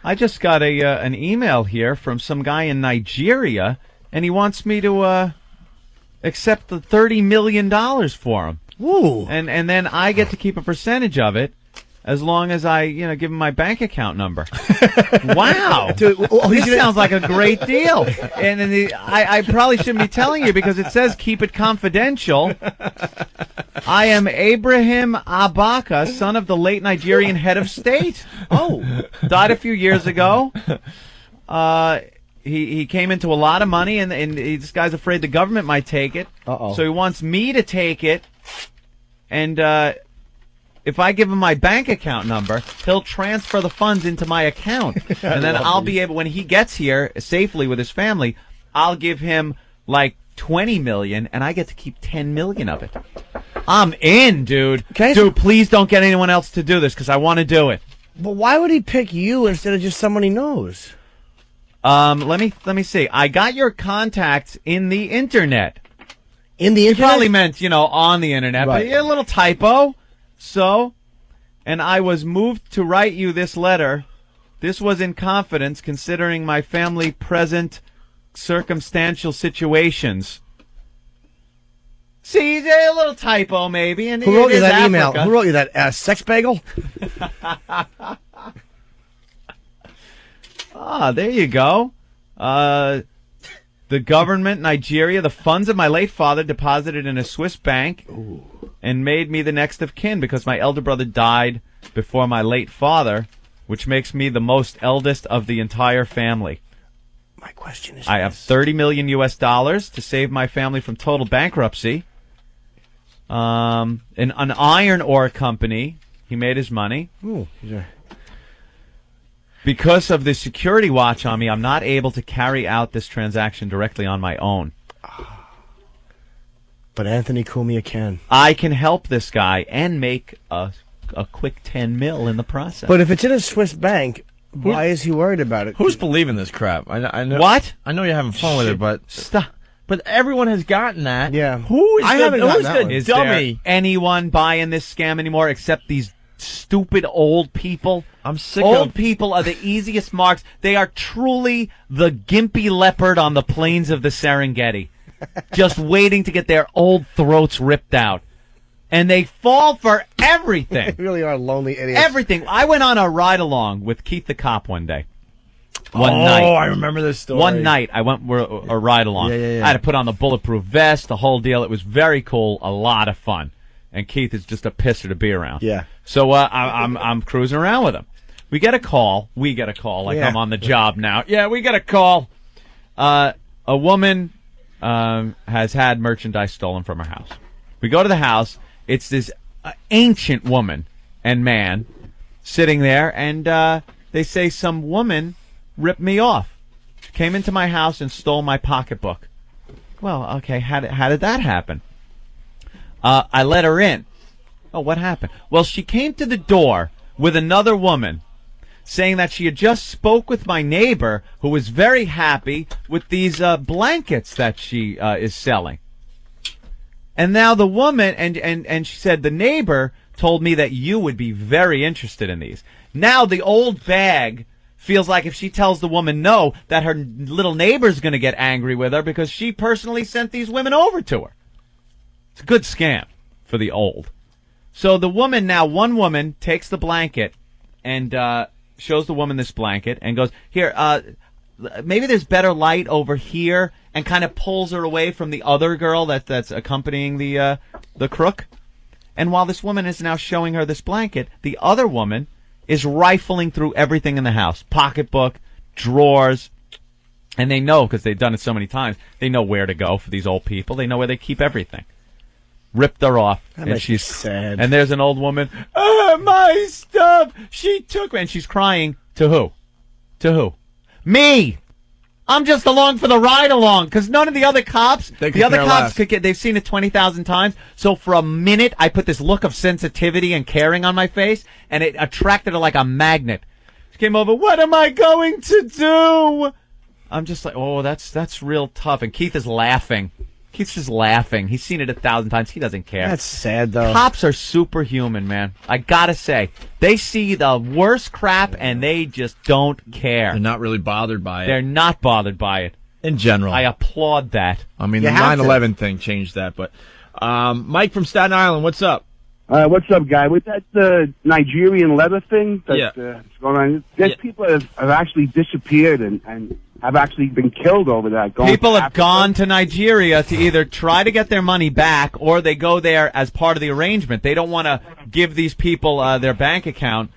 I just got an email here from some guy in Nigeria, and he wants me to accept the $30 million for him. Ooh. And then I get to keep a percentage of it as long as I, give him my bank account number. Wow. Dude, this sounds like a great deal. And I probably shouldn't be telling you because it says keep it confidential. I am Abraham Abaka, son of the late Nigerian head of state. Oh, died a few years ago. He came into a lot of money, and this guy's afraid the government might take it. Uh-oh. So he wants me to take it, and if I give him my bank account number, he'll transfer the funds into my account. And then I'll be able, when he gets here safely with his family, I'll give him like $20 million, and I get to keep $10 million of it. I'm in, dude. Dude, please don't get anyone else to do this because I want to do it. But why would he pick you instead of just someone he knows? Let me see. I got your contacts in the internet. In the internet? You probably meant, on the internet, right. But a little typo. So, and I was moved to write you this letter. This was in confidence, considering my family present circumstantial situations. See, a little typo maybe. And who wrote you that Africa. email? Who wrote you that sex bagel? There you go. The government, Nigeria, the funds of my late father deposited in a Swiss bank. Ooh. And made me the next of kin because my elder brother died before my late father, which makes me the most eldest of the entire family. My question is, I have $30 million to save my family from total bankruptcy. An iron ore company, he made his money. Ooh, yeah. Because of the security watch on me, I'm not able to carry out this transaction directly on my own. But Anthony Cumia can. I can help this guy and make a quick 10 mil in the process. But if it's in a Swiss bank, why is he worried about it? Who's believing this crap? I know. What? I know you're having fun with it, but stop. But everyone has gotten that. Yeah. Who's the dummy? Is there anyone buying this scam anymore except these stupid old people? I'm sick Old people are the easiest marks. They are truly the gimpy leopard on the plains of the Serengeti. Just waiting to get their old throats ripped out. And they fall for everything. They really are lonely idiots. Everything. I went on a ride-along with Keith the Cop one day. One night. Oh, I remember this story. One night, I went a ride-along. Yeah. I had to put on the bulletproof vest, the whole deal. It was very cool, a lot of fun. And Keith is just a pisser to be around. Yeah. So I'm cruising around with him. We get a call. Like I'm on the job now. Yeah, we get a call. A woman has had merchandise stolen from her house. We go to the house. It's this ancient woman and man sitting there, and they say some woman ripped me off. She came into my house and stole my pocketbook. Well, okay, how did that happen? I let her in. Oh, what happened? Well, she came to the door with another woman, saying that she had just spoke with my neighbor, who was very happy with these blankets that she is selling. And now the woman, and she said, the neighbor told me that you would be very interested in these. Now the old bag feels like if she tells the woman no, that her little neighbor's going to get angry with her because she personally sent these women over to her. It's a good scam for the old. So the woman now, one woman takes the blanket and shows the woman this blanket and goes, here, maybe there's better light over here, and kind of pulls her away from the other girl that's accompanying the crook. And while this woman is now showing her this blanket, the other woman is rifling through everything in the house. Pocketbook, drawers. And they know, because they've done it so many times, they know where to go for these old people. They know where they keep everything. Ripped her off. That and makes me sad. And there's an old woman, my stuff! She took me. And she's crying. To who? To who? Me! I'm just along for the ride along, because none of the other cops, they've seen it 20,000 times. So for a minute, I put this look of sensitivity and caring on my face, and it attracted her like a magnet. She came over, what am I going to do? I'm just like, oh, that's real tough. And Keith is laughing. he's just laughing. He's seen it 1,000 times. He doesn't care. That's sad, though. Cops are superhuman, man. I gotta say. They see the worst crap, and they just don't care. They're not really bothered by it. They're not bothered by it. In general. I applaud that. I mean, the 9/11 thing changed that, but... Mike from Staten Island, what's up? What's up, guy? With that Nigerian leather thing that's going on, there's people that have actually disappeared and have actually been killed over that. People have gone to Nigeria to either try to get their money back or they go there as part of the arrangement. They don't want to give these people their bank account,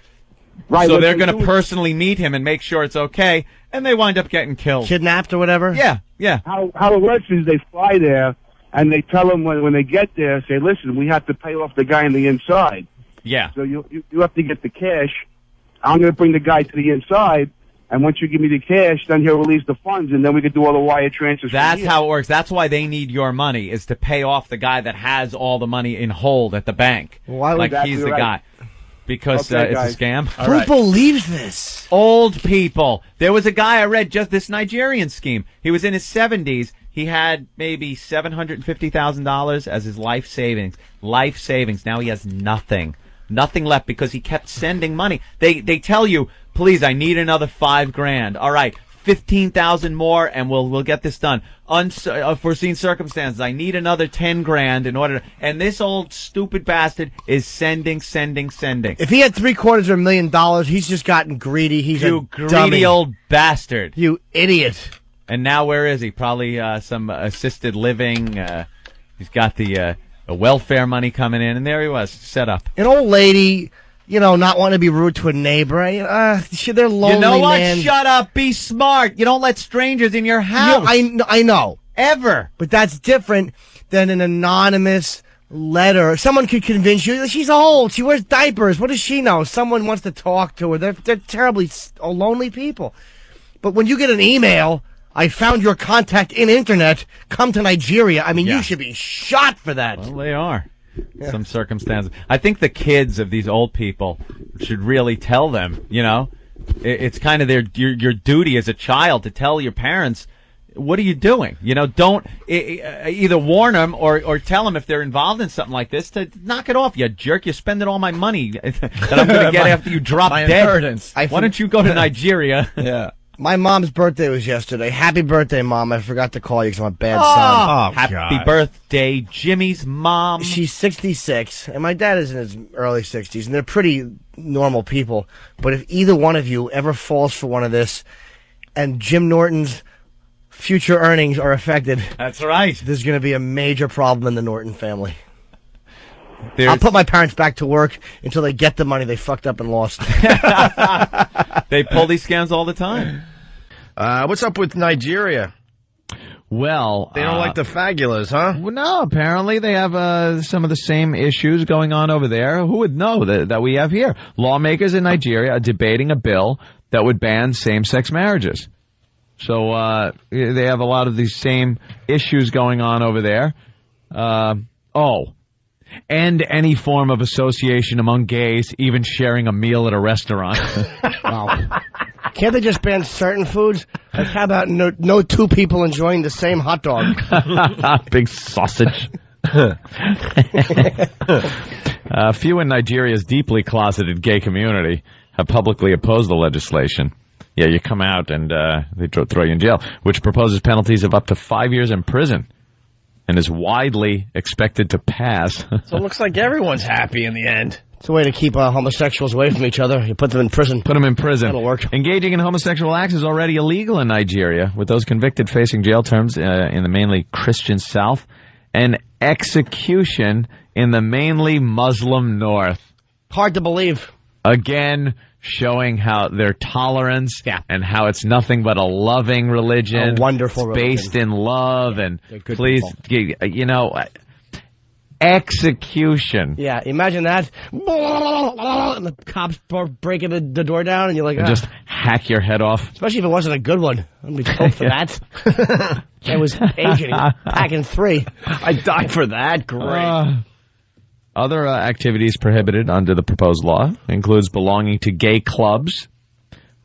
right? So they're going to personally meet him and make sure it's okay, and they wind up getting killed. Kidnapped or whatever? Yeah, yeah. How it works is they fly there, and they tell them when they get there, say, listen, we have to pay off the guy on the inside. Yeah. So you have to get the cash. I'm going to bring the guy to the inside, and once you give me the cash, then he'll release the funds, and then we can do all the wire transfers. That's how it works. That's why they need your money, is to pay off the guy that has all the money in hold at the bank. Why would like he's the guy. Because it's a scam. Who believes this? Old people. There was a guy I read just this Nigerian scheme. He was in his 70s. He had maybe $750,000 as his life savings. Life savings. Now he has nothing. Nothing left because he kept sending money. They tell you, please, I need another $5,000. All right, 15,000 more, and we'll get this done. Unforeseen circumstances. I need another 10 grand in order to, and this old stupid bastard is sending. If he had $750,000, he's just gotten greedy. He's you a greedy dummy. old bastard. You idiot. And now where is he? Probably some assisted living. He's got the welfare money coming in, and there he was, set up. An old lady, not wanting to be rude to a neighbor. They're lonely, you know what? man. Shut up. Be smart. You don't let strangers in your house. I know. Ever. But that's different than an anonymous letter. Someone could convince you she's old. She wears diapers. What does she know? Someone wants to talk to her. They're terribly lonely people. But when you get an email, I found your contact in internet, come to Nigeria. I mean, you should be shot for that. Well, they are. Yeah. Some circumstances. I think the kids of these old people should really tell them, it's kind of your duty as a child to tell your parents, what are you doing? Don't either warn them or tell them if they're involved in something like this to knock it off, you jerk. You're spending all my money that I'm going to get after you drop dead. Inheritance. Why don't you go to Nigeria? Yeah. My mom's birthday was yesterday. Happy birthday, Mom. I forgot to call you because I'm a bad son. Oh, happy birthday, Jimmy's mom. She's 66, and my dad is in his early 60s, and they're pretty normal people. But if either one of you ever falls for one of this, and Jim Norton's future earnings are affected... That's right. There's going to be a major problem in the Norton family. I'll put my parents back to work until they get the money they fucked up and lost. They pull these scams all the time. What's up with Nigeria? Well, they don't like the fagulas, huh? Well, no, apparently they have some of the same issues going on over there. Who would know that we have here? Lawmakers in Nigeria are debating a bill that would ban same-sex marriages. So they have a lot of these same issues going on over there. And any form of association among gays, even sharing a meal at a restaurant. Wow. Can't they just ban certain foods? Like, how about no two people enjoying the same hot dog? Big sausage. Few in Nigeria's deeply closeted gay community have publicly opposed the legislation. Yeah, you come out and they throw you in jail, which proposes penalties of up to 5 years in prison. And is widely expected to pass. So it looks like everyone's happy in the end. It's a way to keep homosexuals away from each other. You put them in prison. Put them in prison. That'll work. Engaging in homosexual acts is already illegal in Nigeria, with those convicted facing jail terms in the mainly Christian South and execution in the mainly Muslim North. Hard to believe. Again, showing how their tolerance and how it's nothing but a loving religion. A wonderful religion. Based in love and please, execution. Yeah, imagine that. And the cops breaking the door down and you're like, just hack your head off. Especially if it wasn't a good one. I'm going to hope for that. It was aging, packing 3. I died for that. Great. Other activities prohibited under the proposed law includes belonging to gay clubs,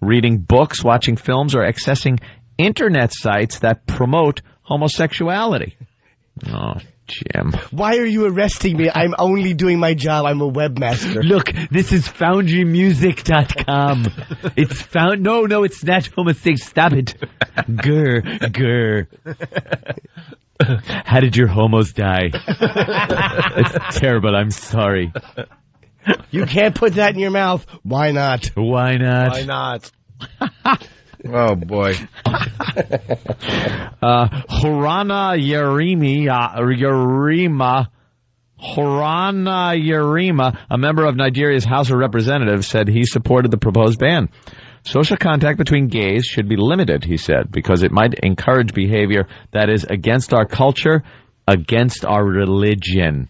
reading books, watching films, or accessing internet sites that promote homosexuality. Oh, Jim. Why are you arresting me? I'm only doing my job. I'm a webmaster. Look, this is FoundryMusic.com. It's found. No, it's natural mistake. Stop it. Grr. How did your homos die? It's terrible. I'm sorry. You can't put that in your mouth. Why not? Why not? Why not? Oh, boy. Horana Yarima, a member of Nigeria's House of Representatives, said he supported the proposed ban. Social contact between gays should be limited, he said, because it might encourage behavior that is against our culture, against our religion.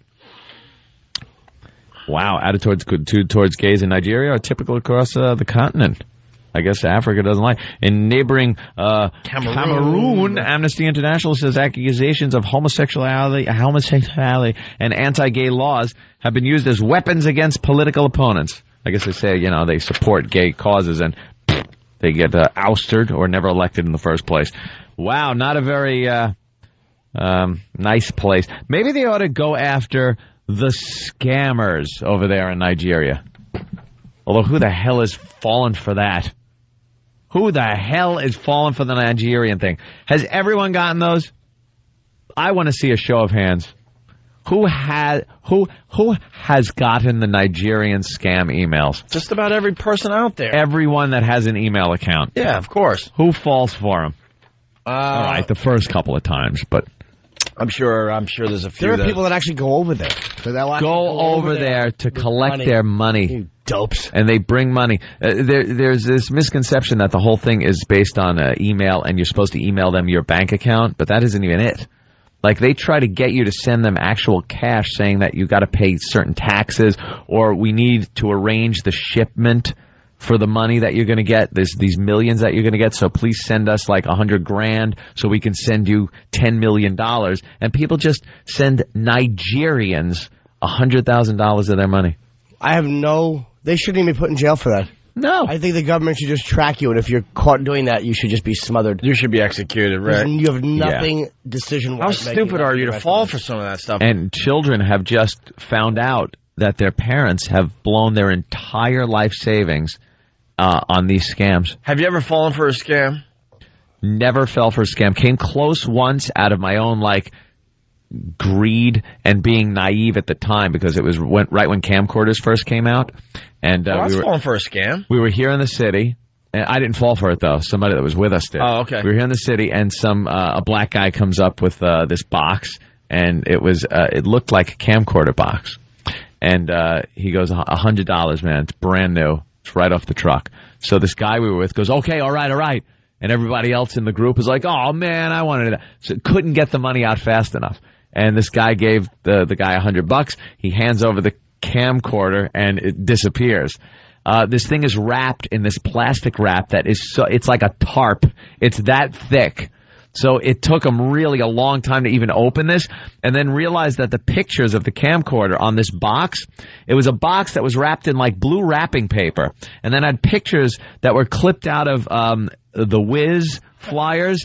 Wow, attitudes towards gays in Nigeria are typical across the continent. I guess Africa doesn't like. In neighboring Cameroon, Amnesty International says accusations of homosexuality and anti-gay laws have been used as weapons against political opponents. I guess they say, they support gay causes and they get ousted or never elected in the first place. Wow, not a very nice place. Maybe they ought to go after the scammers over there in Nigeria. Although who the hell is falling for that? Who the hell is falling for the Nigerian thing? Has everyone gotten those? I want to see a show of hands. Who has gotten the Nigerian scam emails? Just about every person out there. Everyone that has an email account. Yeah, of course. Who falls for them? All right, the first couple of times, but I'm sure there's a few. There are people that actually go over there. So go over there to collect their money. You dopes. And they bring money. There's this misconception that the whole thing is based on email and you're supposed to email them your bank account, but that isn't even it. Like, they try to get you to send them actual cash saying that you got to pay certain taxes or we need to arrange the shipment for the money that you're going to get, these millions that you're going to get, so please send us like $100,000 so we can send you $10 million. And people just send Nigerians $100,000 of their money. They shouldn't even be put in jail for that. No. I think the government should just track you, and if you're caught doing that, you should just be smothered. You should be executed, right? You have nothing decision-wise. How stupid are you to fall for some of that stuff? And children have just found out that their parents have blown their entire life savings on these scams. Have you ever fallen for a scam? Never fell for a scam. Came close once out of my own, greed and being naive at the time because it was right when camcorders first came out. And I was falling for a scam. We were here in the city. And I didn't fall for it, though. Somebody that was with us did. Oh, okay. We were here in the city, and a black guy comes up with this box, and it looked like a camcorder box. And he goes, $100, man. It's brand new. It's right off the truck. So this guy we were with goes, okay, all right. And everybody else in the group was like, oh, man, I wanted it. So couldn't get the money out fast enough. And this guy gave the guy $100. He hands over the camcorder, and it disappears. This thing is wrapped in this plastic wrap that is it's like a tarp. It's that thick. So it took them really a long time to even open this, and then realized that the pictures of the camcorder on this box, it was a box that was wrapped in blue wrapping paper, and then had pictures that were clipped out of the Wiz flyers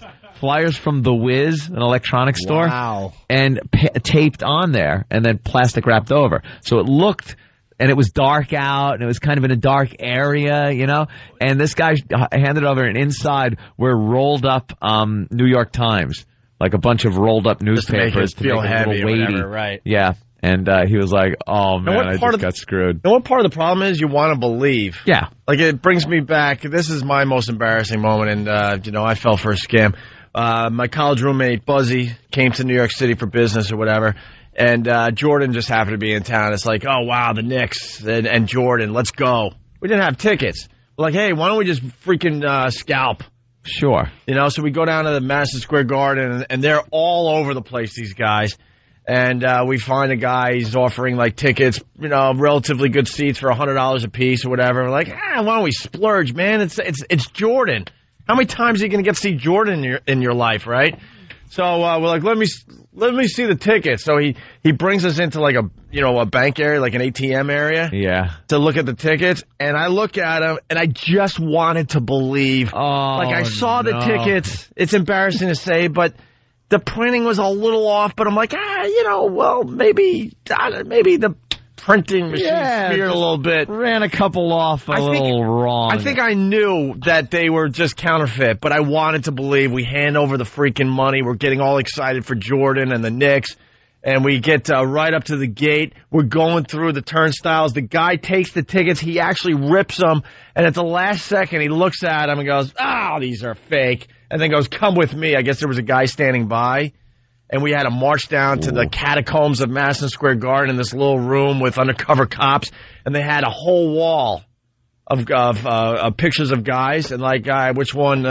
from the Wiz, an electronics store, wow, and taped on there, and then plastic wrapped over. So it looked. And it was dark out, and it was kind of in a dark area, And this guy handed over, and inside were rolled up New York Times, like a bunch of rolled up newspapers to make it feel heavy or whatever, right? Yeah, and he was like, "Oh man, I just got screwed." You know what part of the problem is? You want to believe. Yeah, it brings me back. This is my most embarrassing moment, and I fell for a scam. My college roommate Buzzy came to New York City for business or whatever. And Jordan just happened to be in town. It's like, oh, wow, the Knicks and Jordan, let's go. We didn't have tickets. We're like, hey, why don't we just freaking scalp? Sure. So we go down to the Madison Square Garden, and they're all over the place, these guys. And we find a guy, he's offering, tickets, relatively good seats for $100 a piece or whatever. We're like, why don't we splurge, man? It's Jordan. How many times are you going to get to see Jordan in your life, right? So we're like, let me see the tickets. So he brings us into a bank area, like an ATM area. Yeah. To look at the tickets, and I look at them, and I just wanted to believe. Oh, I saw the tickets. It's embarrassing to say, but the printing was a little off, but I'm like, maybe the printing machine smeared a little bit. Ran a couple off little wrong. I think I knew that they were just counterfeit, but I wanted to believe. We hand over the freaking money. We're getting all excited for Jordan and the Knicks, and we get right up to the gate. We're going through the turnstiles. The guy takes the tickets. He actually rips them, and at the last second, he looks at them and goes, these are fake, and then goes, come with me. I guess there was a guy standing by. And we had to march down to the catacombs of Madison Square Garden in this little room with undercover cops, and they had a whole wall of pictures of guys, and which one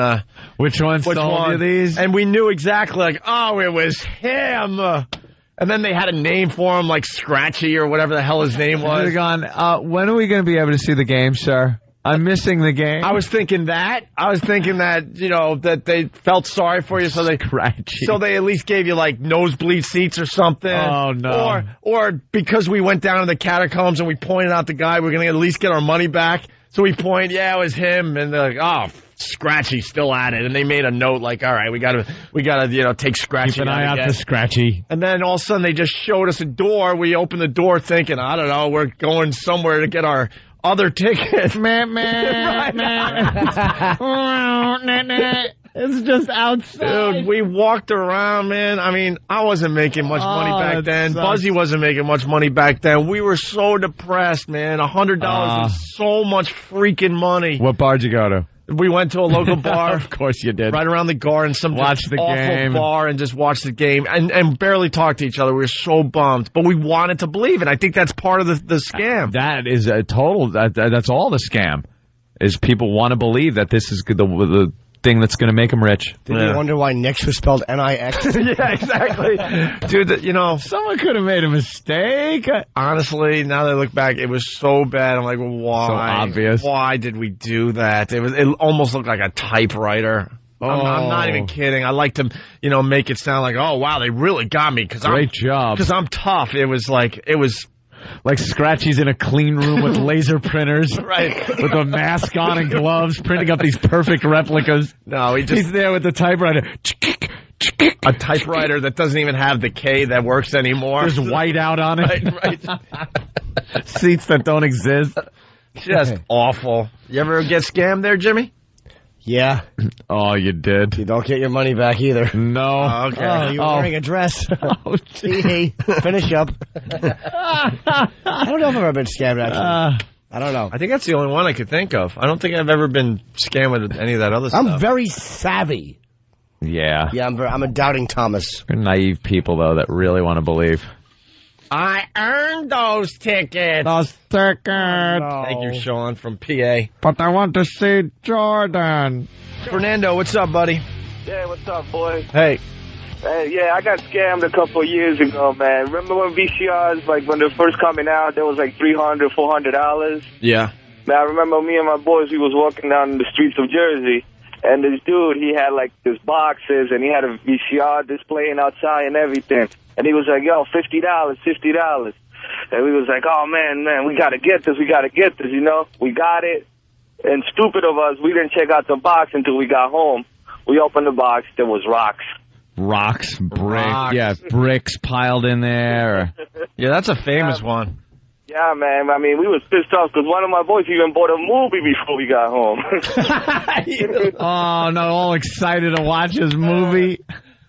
stole you these? And we knew exactly, it was him. And then they had a name for him, like Scratchy or whatever the hell his name was. When are we going to be able to see the game, sir? I'm missing the game. I was thinking that, that they felt sorry for you, so they at least gave you nosebleed seats or something. Oh no. Or because we went down to the catacombs and we pointed out the guy, we're going to at least get our money back. So we point, it was him, and they're like, Scratchy still at it. And they made a note all right, we gotta take Scratchy. Keep an eye out for Scratchy. And then all of a sudden they just showed us a door. We opened the door thinking, I don't know, we're going somewhere to get our other tickets. It's just outside. Dude, we walked around, man. I mean, I wasn't making much money back then. Sucks. Buzzy wasn't making much money back then. We were so depressed, man. $100 was so much freaking money. What bar'd you go to? We went to a local bar. Of course you did. Right around the garden, Watch the awful game. bar, and just watch the game and barely talk to each other. We were so bummed, but we wanted to believe it. I think that's part of the scam. That is a total. That's all the scam. Is people want to believe that this is the thing that's going to make them rich. Did you wonder why Nix was spelled N-I-X? Yeah, exactly. Dude, someone could have made a mistake. Honestly, now that I look back, it was so bad. I'm like, why? So obvious. Why did we do that? It almost looked like a typewriter. Oh. I'm not even kidding. I like to, make it sound like, oh, wow, they really got me. Great job. Because I'm tough. It was like Scratchy's in a clean room with laser printers. Right. With a mask on and gloves, printing up these perfect replicas. No, he's there with the typewriter. A typewriter that doesn't even have the K that works anymore. There's white out on it. Right. Seats that don't exist. Just awful. You ever get scammed there, Jimmy? Yeah. Oh, you did. You don't get your money back either. No. Oh, okay. Oh, you're wearing a dress. Finish up. I don't know if I've ever been scammed, actually. I don't know. I think that's the only one I could think of. I don't think I've ever been scammed with any of that other stuff. I'm very savvy. Yeah. Yeah, I'm a doubting Thomas. You're naive people, though, that really want to believe. I earned those tickets. Those tickets. No. Thank you, Sean from PA. But I want to see Jordan. Fernando, what's up, buddy? Yeah, what's up, boy? Hey. Yeah, I got scammed a couple of years ago, man. Remember when VCRs, when they were first coming out, there was $300, $400? Yeah. Man, I remember me and my boys, we was walking down the streets of Jersey, and this dude, he had these boxes, and he had a VCR displaying outside and everything. And he was like, yo, $50, $50. And we was like, oh, man, we got to get this, We got it. And stupid of us, we didn't check out the box until we got home. We opened the box, there was rocks. Rocks, bricks piled in there. Yeah, that's a famous one. Yeah, man. I mean, we was pissed off because one of my boys even bought a movie before we got home. Oh, no, all excited to watch his movie.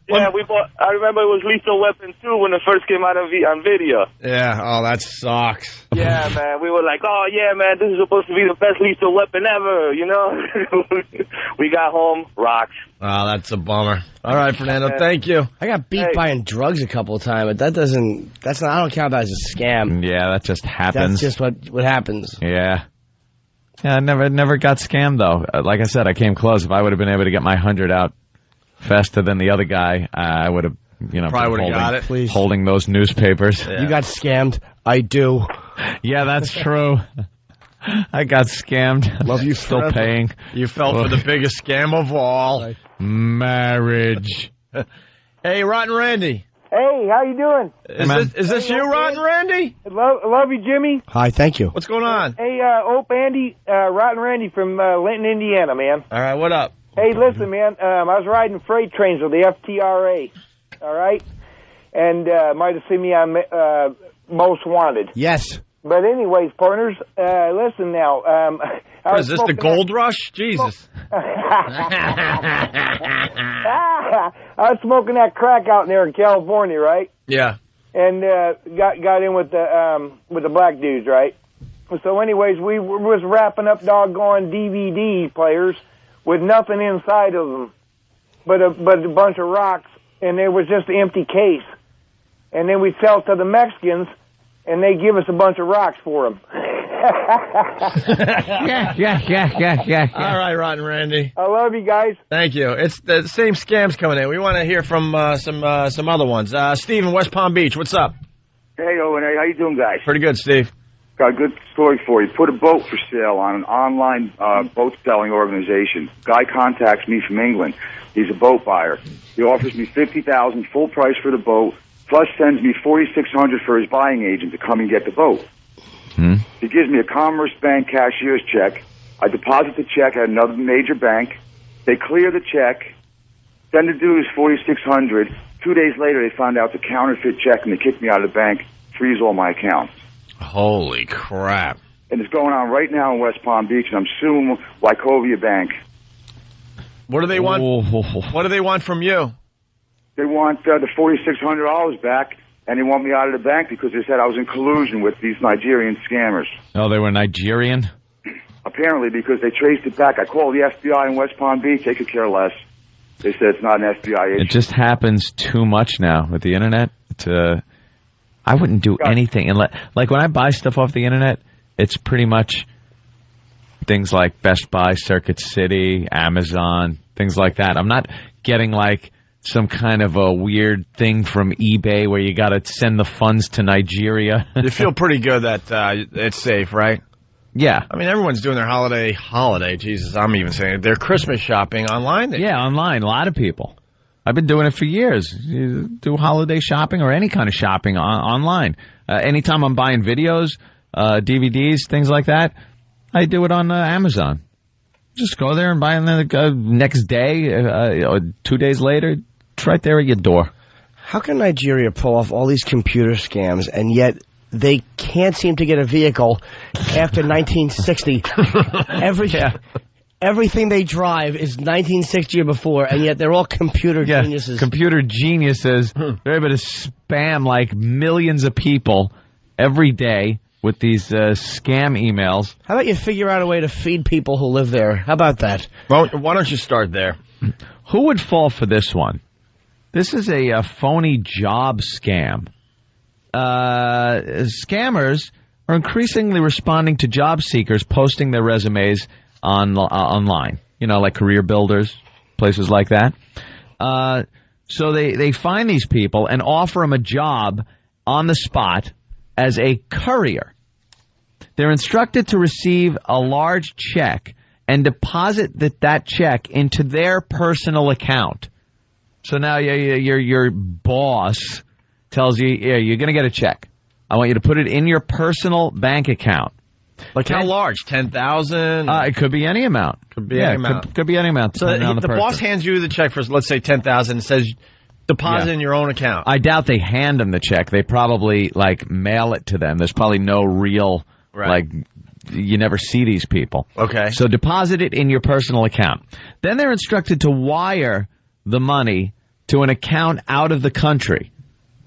Yeah, I remember it was Lethal Weapon 2 when it first came out on video. Yeah, oh, that sucks. Yeah, man. We were like, oh, yeah, man, this is supposed to be the best Lethal Weapon ever, We got home, rocks. Oh, that's a bummer. All right, Fernando, thank you. I got beat buying drugs a couple of times, but I don't count that as a scam. Yeah, that just happens. That's just what happens. Yeah. Yeah, I never got scammed, though. Like I said, I came close. If I would have been able to get my 100 out faster than the other guy, I would have, probably would have got it. Please. Holding those newspapers. Yeah. You got scammed. I do. Yeah, that's true. I got scammed. Love you. Still paying. You fell for the biggest scam of all. Marriage. Hey, Rotten Randy. Hey, how you doing? Is this you, Rotten Randy? Love you, Jimmy. Hi, thank you. What's going on? Hey, Andy, Rotten Randy from Linton, Indiana, man. All right, what up? Hey, listen, man, I was riding freight trains with the FTRA. All right? And might have seen me on Most Wanted. Yes. But anyways, partners, listen now. Is this the gold rush? Jesus. I was smoking that crack out there in California, right? Yeah. And got in with the black dudes, right? So anyways, we was wrapping up doggone DVD players with nothing inside of them but a bunch of rocks, and there was just an empty case. And then we'd sell to the Mexicans, and they give us a bunch of rocks for them. Yeah. All right, Rotten Randy. I love you guys. Thank you. It's the same scams coming in. We want to hear from some other ones. Steve in West Palm Beach, what's up? Hey, Owen, how you doing, guys? Pretty good, Steve. Got a good story for you. Put a boat for sale on an online boat selling organization. Guy contacts me from England. He's a boat buyer. He offers me $50,000 full price for the boat, plus sends me $4,600 for his buying agent to come and get the boat. He gives me a Commerce Bank cashier's check. I deposit the check at another major bank. They clear the check. Then the dues $4,600. 2 days later, they found out it's a counterfeit check, and they kicked me out of the bank, freeze all my accounts. Holy crap. And it's going on right now in West Palm Beach, and I'm suing Wachovia Bank. What do they want? What do they want from you? They want the $4,600 back, and they want me out of the bank because they said I was in collusion with these Nigerian scammers. Oh, they were Nigerian? Apparently, because they traced it back. I called the FBI in West Palm Beach. They could care less. They said it's not an FBI issue. It just happens too much now with the internet. I wouldn't do anything. Like when I buy stuff off the internet, it's pretty much things like Best Buy, Circuit City, Amazon, things like that. I'm not getting like some kind of a weird thing from eBay where you got to send the funds to Nigeria. You feel pretty good that it's safe, right? Yeah. I mean, everyone's doing their holiday, Jesus, I'm even saying it. Their Christmas shopping online. Yeah, online. A lot of people. I've been doing it for years. You do holiday shopping or any kind of shopping online. Anytime I'm buying videos, DVDs, things like that, I do it on Amazon. Just go there and buy it, and then next day, or 2 days later, it's right there at your door. How can Nigeria pull off all these computer scams, and yet they can't seem to get a vehicle after 1960? Everything they drive is 1960 or before, and yet they're all computer geniuses. Computer geniuses. They're able to spam like millions of people every day with these scam emails. How about you figure out a way to feed people who live there? How about that? Well, why don't you start there? Who would fall for this one? This is a phony job scam. Scammers are increasingly responding to job seekers posting their resumes online, like Career Builders, places like that. So they find these people and offer them a job on the spot as a courier. They're instructed to receive a large check and deposit that check into their personal account. So now your boss tells you, yeah, you're going to get a check. I want you to put it in your personal bank account. Like how large? 10,000? It could be any amount. Could be any amount. Could be any amount. So the boss hands you the check for, let's say, 10,000 and says, deposit in your own account. I doubt they hand them the check. They probably, mail it to them. There's probably no real, you never see these people. Okay. So deposit it in your personal account. Then they're instructed to wire the money to an account out of the country.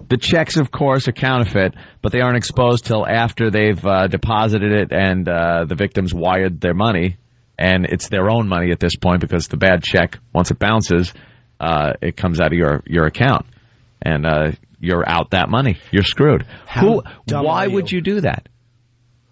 The checks, of course, are counterfeit, but they aren't exposed till after they've deposited it and the victims wired their money. And it's their own money at this point because the bad check, once it bounces, it comes out of your account. And you're out that money. You're screwed. Why would you do that?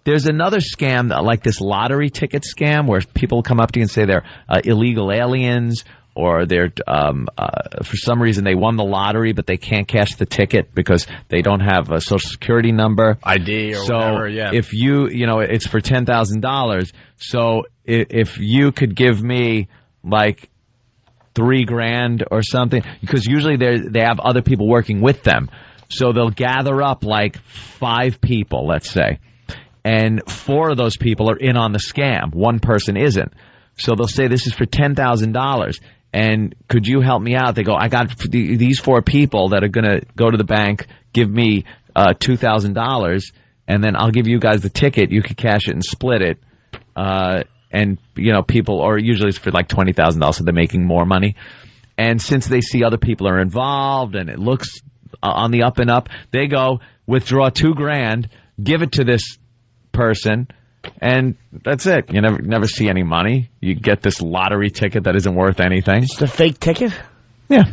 There's another scam, like this lottery ticket scam, where people come up to you and say they're illegal aliens, or they're for some reason they won the lottery but they can't cash the ticket because they don't have a social security number, ID or whatever. Yeah. If it's for $10,000. So if you could give me like $3,000 or something, because usually they have other people working with them, so they'll gather up like 5 people, let's say, and 4 of those people are in on the scam. One person isn't. So they'll say this is for $10,000. and could you help me out? They go, I got these 4 people that are going to go to the bank, give me $2,000, and then I'll give you guys the ticket. You could cash it and split it. And, people, or usually it's for like $20,000, so they're making more money. And since they see other people are involved and it looks on the up and up, they go withdraw $2,000, give it to this person, and that's it. You never see any money. You get this lottery ticket that isn't worth anything. It's a fake ticket? Yeah.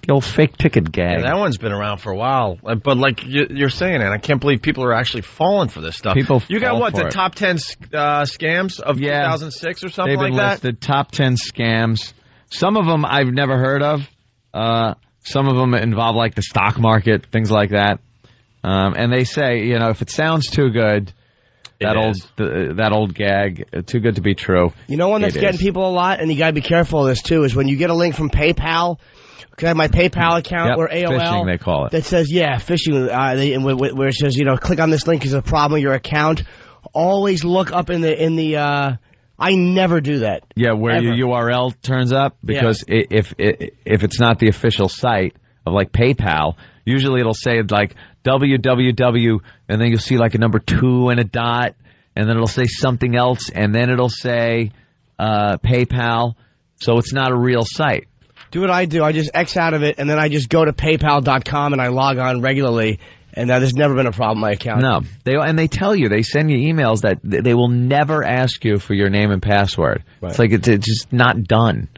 The old fake ticket gag. Yeah, that one's been around for a while. But like you're saying, and I can't believe people are actually falling for this stuff. You got what, the top 10 scams of 2006 or something like that? They've been listed top 10 scams. Some of them I've never heard of. Some of them involve like the stock market, things like that. And they say, if it sounds too good, that old gag, too good to be true. You know one that's getting people a lot, and you got to be careful of this too, is when you get a link from PayPal. Can I have my PayPal account or AOL? Phishing, they call it. That says, phishing, where it says, click on this link because there's a problem with your account. Always look up in the I never do that. Yeah, where ever. Your URL turns up, because if it's not the official site of like PayPal, usually it'll say like www, and then you'll see like a number 2 and a dot, and then it'll say something else, and then it'll say PayPal. So it's not a real site. Do what I do. I just X out of it, and then I just go to PayPal.com, and I log on regularly, and there's never been a problem with my account. No. They tell you, they send you emails that they will never ask you for your name and password. Right. It's like it's just not done.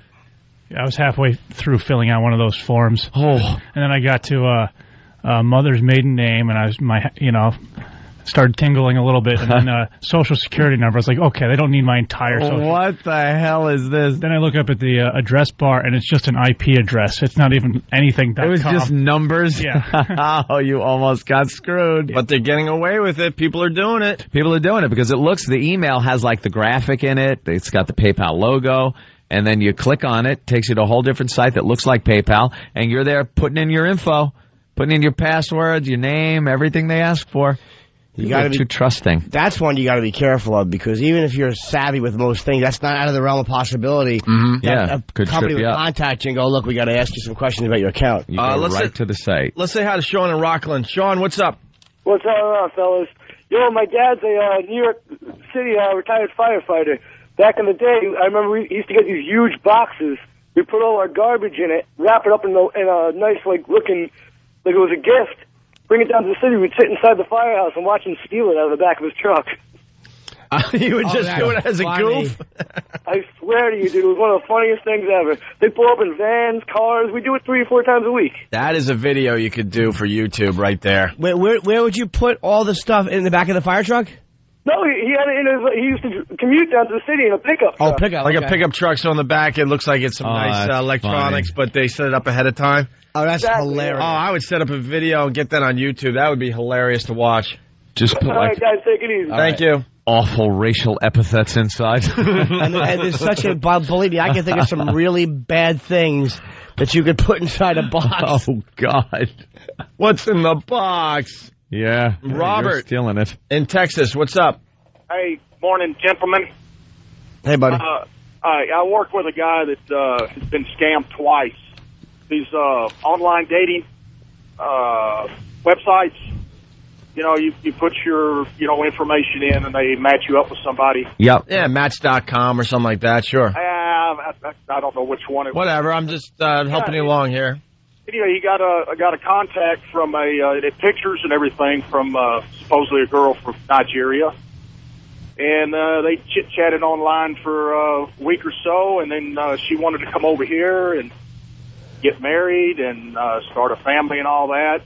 I was halfway through filling out one of those forms. And then I got to mother's maiden name, and I was started tingling a little bit, and then social security number. I was like, okay, they don't need my entire social. What the hell is this? Then I look up at the address bar, and it's just an IP address. It's not even anything. It was just numbers? Yeah. Oh, you almost got screwed. But they're getting away with it. People are doing it. People are doing it because the email has like the graphic in it. It's got the PayPal logo. And then you click on it, takes you to a whole different site that looks like PayPal, and you're there putting in your info, putting in your passwords, your name, everything they ask for. You got to be too trusting. That's one you got to be careful of, because even if you're savvy with most things, that's not out of the realm of possibility. Mm-hmm. A company would contact you and go, look, we got to ask you some questions about your account. You go right to the site. Let's say hi to Sean in Rockland. Sean, what's up? What's going on, fellas? My dad's a New York City retired firefighter. Back in the day, I remember we used to get these huge boxes. We put all our garbage in it, wrap it up in a nice, looking, like it was a gift. Bring it down to the city. We'd sit inside the firehouse and watch him steal it out of the back of his truck. You would just do it as a goof? I swear to you, dude, it was one of the funniest things ever. They pull up in vans, cars. We do it 3 or 4 times a week. That is a video you could do for YouTube right there. Where would you put all the stuff in the back of the fire truck? No, he had it in his. He used to commute down to the city in a pickup truck. Oh, pickup. Like a pickup truck, so on the back it looks like it's some nice electronics, but they set it up ahead of time. Oh, that's hilarious. Oh, I would set up a video and get that on YouTube. That would be hilarious to watch. Just put all right, guys, take it easy. Thank you. Awful racial epithets inside. and there's such a, believe me, I can think of some really bad things that you could put inside a box. Oh, God. What's in the box? Yeah. Robert. You're stealing it. In Texas, what's up? Hey, morning, gentlemen. Hey, buddy. I work with a guy that has been scammed twice. These online dating websites, you put your, information in and they match you up with somebody. Yep. Yeah, Match.com or something like that, sure. I don't know which one it was. Whatever, I'm just helping you along here. He got a contact from pictures and everything from supposedly a girl from Nigeria. And they chit-chatted online for a week or so, and then she wanted to come over here and get married and start a family and all that.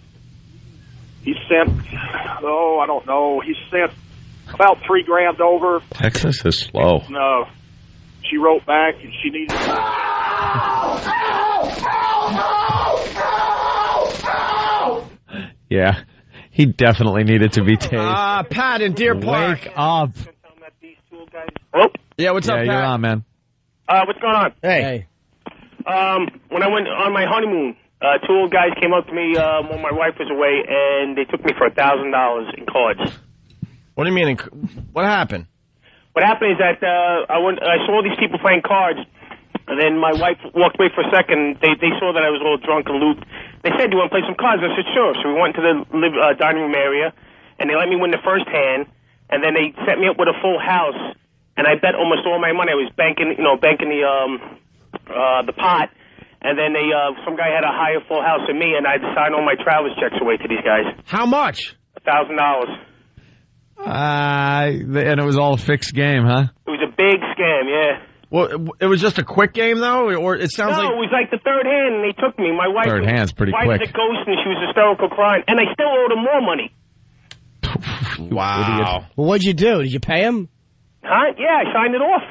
He sent, I don't know, he sent about $3,000 over. Texas is slow. No. She wrote back and she needed... Yeah, he definitely needed to be tased. Pat in Deer Park. Wake up. Oh. Yeah, what's up, Pat? You're on, man. What's going on? Hey. When I went on my honeymoon, 2 old guys came up to me when my wife was away, and they took me for $1,000 in cards. What do you mean? What happened? What happened is that I saw these people playing cards, And then my wife walked away for a second. They saw that I was a little drunk and looped. They said, "Do you want to play some cards?" I said, "Sure." So we went to the dining room area, and they let me win the first hand. And then they set me up with a full house, and I bet almost all my money. I was banking the pot. And then some guy had a higher full house than me, and I had to sign all my travelers checks away to these guys. How much? $1,000. And it was all a fixed game, huh? It was a big scam, yeah. Well, it was just a quick game, though? Or it sounds like... No, it was like the third hand, and they took me. My wife... Third hand's pretty quick. My wife was a ghost, and she was hysterical crying. And I still owed them more money. Wow. Well, what'd you do? Did you pay him? Huh? Yeah, I signed it off.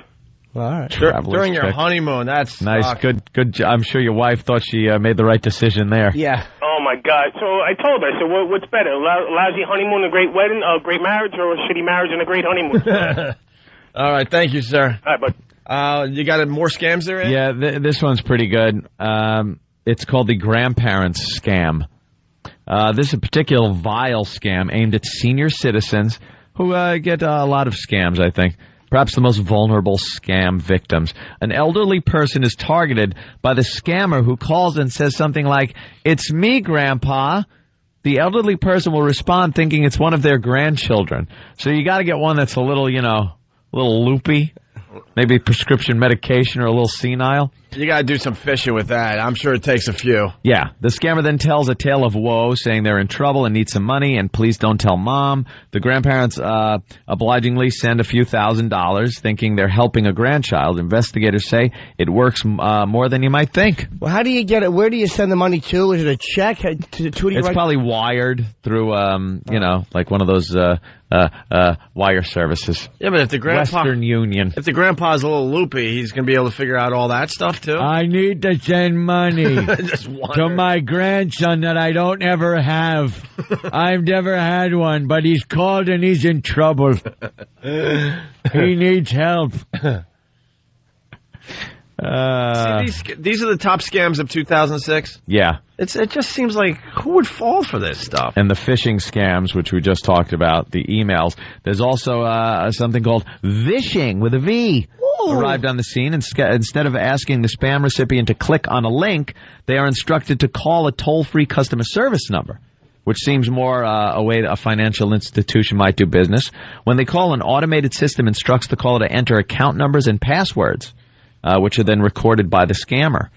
All right. During your honeymoon, that's... Nice, good job. I'm sure your wife thought she made the right decision there. Yeah. Oh, my God. So I told her, I said, what's better, a lousy honeymoon, a great wedding, a great marriage, or a shitty marriage and a great honeymoon? All right, thank you, sir. All right, bud. You got more scams there, Ed? Yeah, this one's pretty good. It's called the grandparents scam. This is a particular vile scam aimed at senior citizens who get a lot of scams, I think. Perhaps the most vulnerable scam victims. An elderly person is targeted by the scammer who calls and says something like, "It's me, Grandpa." The elderly person will respond thinking it's one of their grandchildren. So you got to get one that's a little, a little loopy. Maybe prescription medication or a little senile. You got to do some fishing with that. I'm sure it takes a few. Yeah. The scammer then tells a tale of woe, saying they're in trouble and need some money, and please don't tell Mom. The grandparents obligingly send a few $1,000s, thinking they're helping a grandchild. Investigators say it works more than you might think. Well, how do you get it? Where do you send the money to? Is it a check? It's probably wired through, like one of those wire services. Yeah, but if the grandpa... Western Union. If the grandpa's a little loopy, he's going to be able to figure out all that stuff, too? I need to send money to my grandson that I don't ever have. I've never had one, but he's called and he's in trouble. He needs help. These are the top scams of 2006? Yeah. It just seems like, who would fall for this stuff? And the phishing scams, which we just talked about, the emails. There's also something called vishing with a V. Ooh. Arrived on the scene. Instead of asking the spam recipient to click on a link, they are instructed to call a toll-free customer service number, which seems more a way a financial institution might do business. When they call, an automated system instructs the caller to enter account numbers and passwords, which are then recorded by the scammer.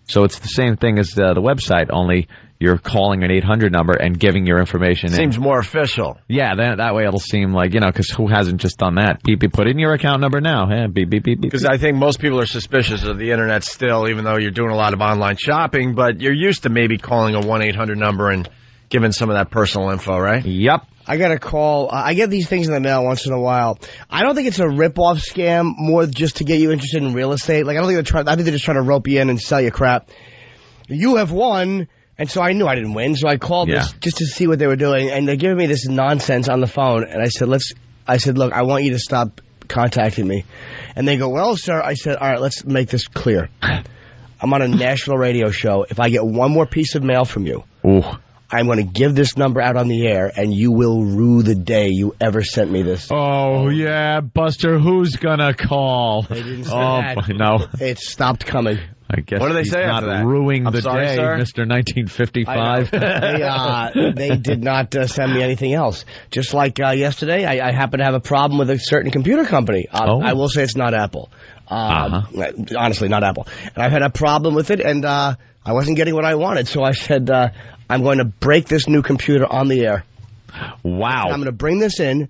So it's the same thing as the website, only you're calling an 800 number and giving your information in. Seems more official. Yeah, that way it'll seem like, because who hasn't just done that? Beep, beep, put in your account number now. Hey, beep, beep, beep, beep. Because I think most people are suspicious of the internet still, even though you're doing a lot of online shopping, but you're used to maybe calling a 1-800 number and giving some of that personal info, right? Yep. I got a call. I get these things in the mail once in a while. I don't think it's a rip-off scam, more just to get you interested in real estate. Like, I think they're just trying to rope you in and sell you crap. You have won, and so I knew I didn't win, so I called this just to see what they were doing, and they're giving me this nonsense on the phone, and I said, look, I want you to stop contacting me. And they go, well, sir, I said, all right, let's make this clear. I'm on a national radio show. If I get one more piece of mail from you, I'm going to give this number out on the air, and you will rue the day you ever sent me this. Oh, yeah, Buster, who's going to call? They didn't say that. No. It stopped coming. I guess what do they say not after that? Ruining I'm the sorry, day, sir? Mr. 1955. They did not send me anything else. Just like yesterday, I happen to have a problem with a certain computer company. I will say it's not Apple. Honestly, not Apple. And I've had a problem with it, and I wasn't getting what I wanted. So I said, I'm going to break this new computer on the air. Wow. I'm going to bring this in.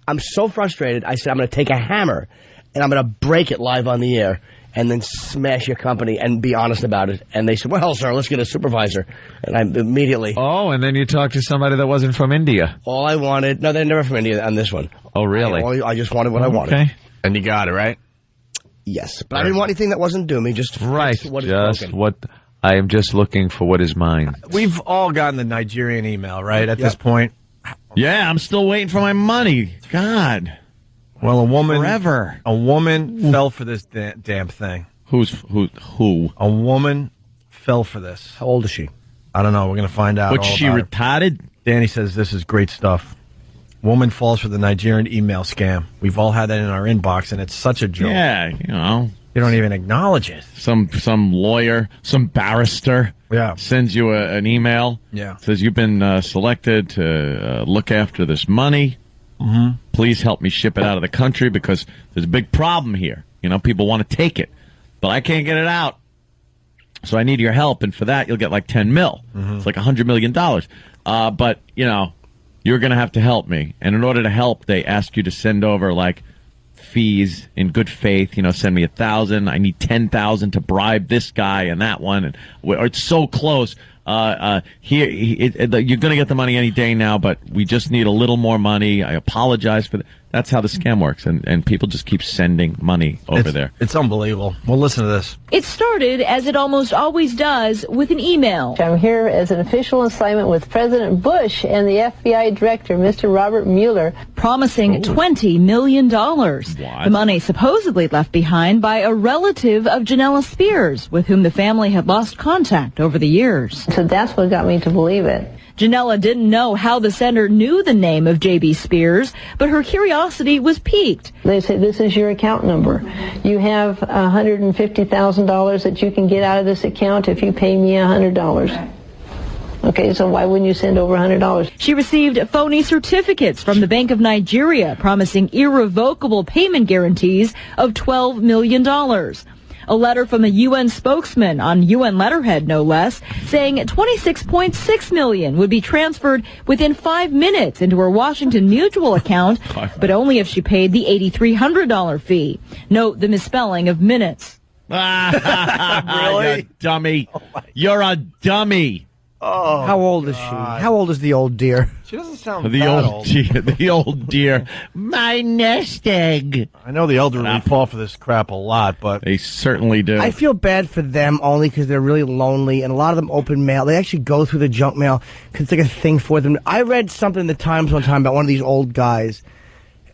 I'm so frustrated. I said, I'm going to take a hammer, and I'm going to break it live on the air. And then smash your company and be honest about it. And they said, well, sir, let's get a supervisor. And I immediately... Oh, and then you talked to somebody that wasn't from India. All I wanted... No, they're never from India on this one. Oh, really? I just wanted what I wanted. Okay. And you got it, right? Yes. But I didn't want anything that wasn't due me. Just what is broken. I am just looking for what is mine. We've all gotten the Nigerian email, right, at this point? Yeah, I'm still waiting for my money. God. Well, a woman fell for this damn thing. Who? A woman fell for this. How old is she? I don't know. We're going to find out. Was she retarded? Danny says this is great stuff. Woman falls for the Nigerian email scam. We've all had that in our inbox, and it's such a joke. Yeah, You don't even acknowledge it. Some lawyer, some barrister sends you an email. Yeah. Says you've been selected to look after this money. Mm-hmm. Please help me ship it out of the country because there's a big problem here. You know, people want to take it, but I can't get it out. So I need your help, and for that you'll get like $10 million. Mm-hmm. It's like $100 million. But you know, you're going to have to help me. And in order to help, they ask you to send over like fees in good faith. You know, send me $1,000. I need $10,000 to bribe this guy and that one. And or it's so close. You're going to get the money any day now, but we just need a little more money. I apologize for that. That's how the scam works, and people just keep sending money over there. It's unbelievable. Well, listen to this. It started, as it almost always does, with an email. I'm here as an official assignment with President Bush and the FBI director, Mr. Robert Mueller, promising $20 million. The money supposedly left behind by a relative of Janella Spears, with whom the family had lost contact over the years. So that's what got me to believe it. Janella didn't know how the sender knew the name of J.B. Spears, but her curiosity was piqued. They said, this is your account number. You have $150,000 that you can get out of this account if you pay me $100. Okay, so why wouldn't you send over $100? She received phony certificates from the Bank of Nigeria promising irrevocable payment guarantees of $12 million. A letter from a UN spokesman on UN letterhead, no less, saying $26.6 million would be transferred within 5 minutes into her Washington Mutual account, but only if she paid the $8,300 fee. Note the misspelling of minutes. Really? You dummy. You're a dummy. Oh, how old is she? How old is the old dear? She doesn't sound the that old dear. The old dear. My nest egg. I know the elderly fall for this crap a lot, but they certainly do. I feel bad for them only because they're really lonely, and a lot of them open mail. They actually go through the junk mail because it's like a thing for them. I read something in the Times one time about one of these old guys,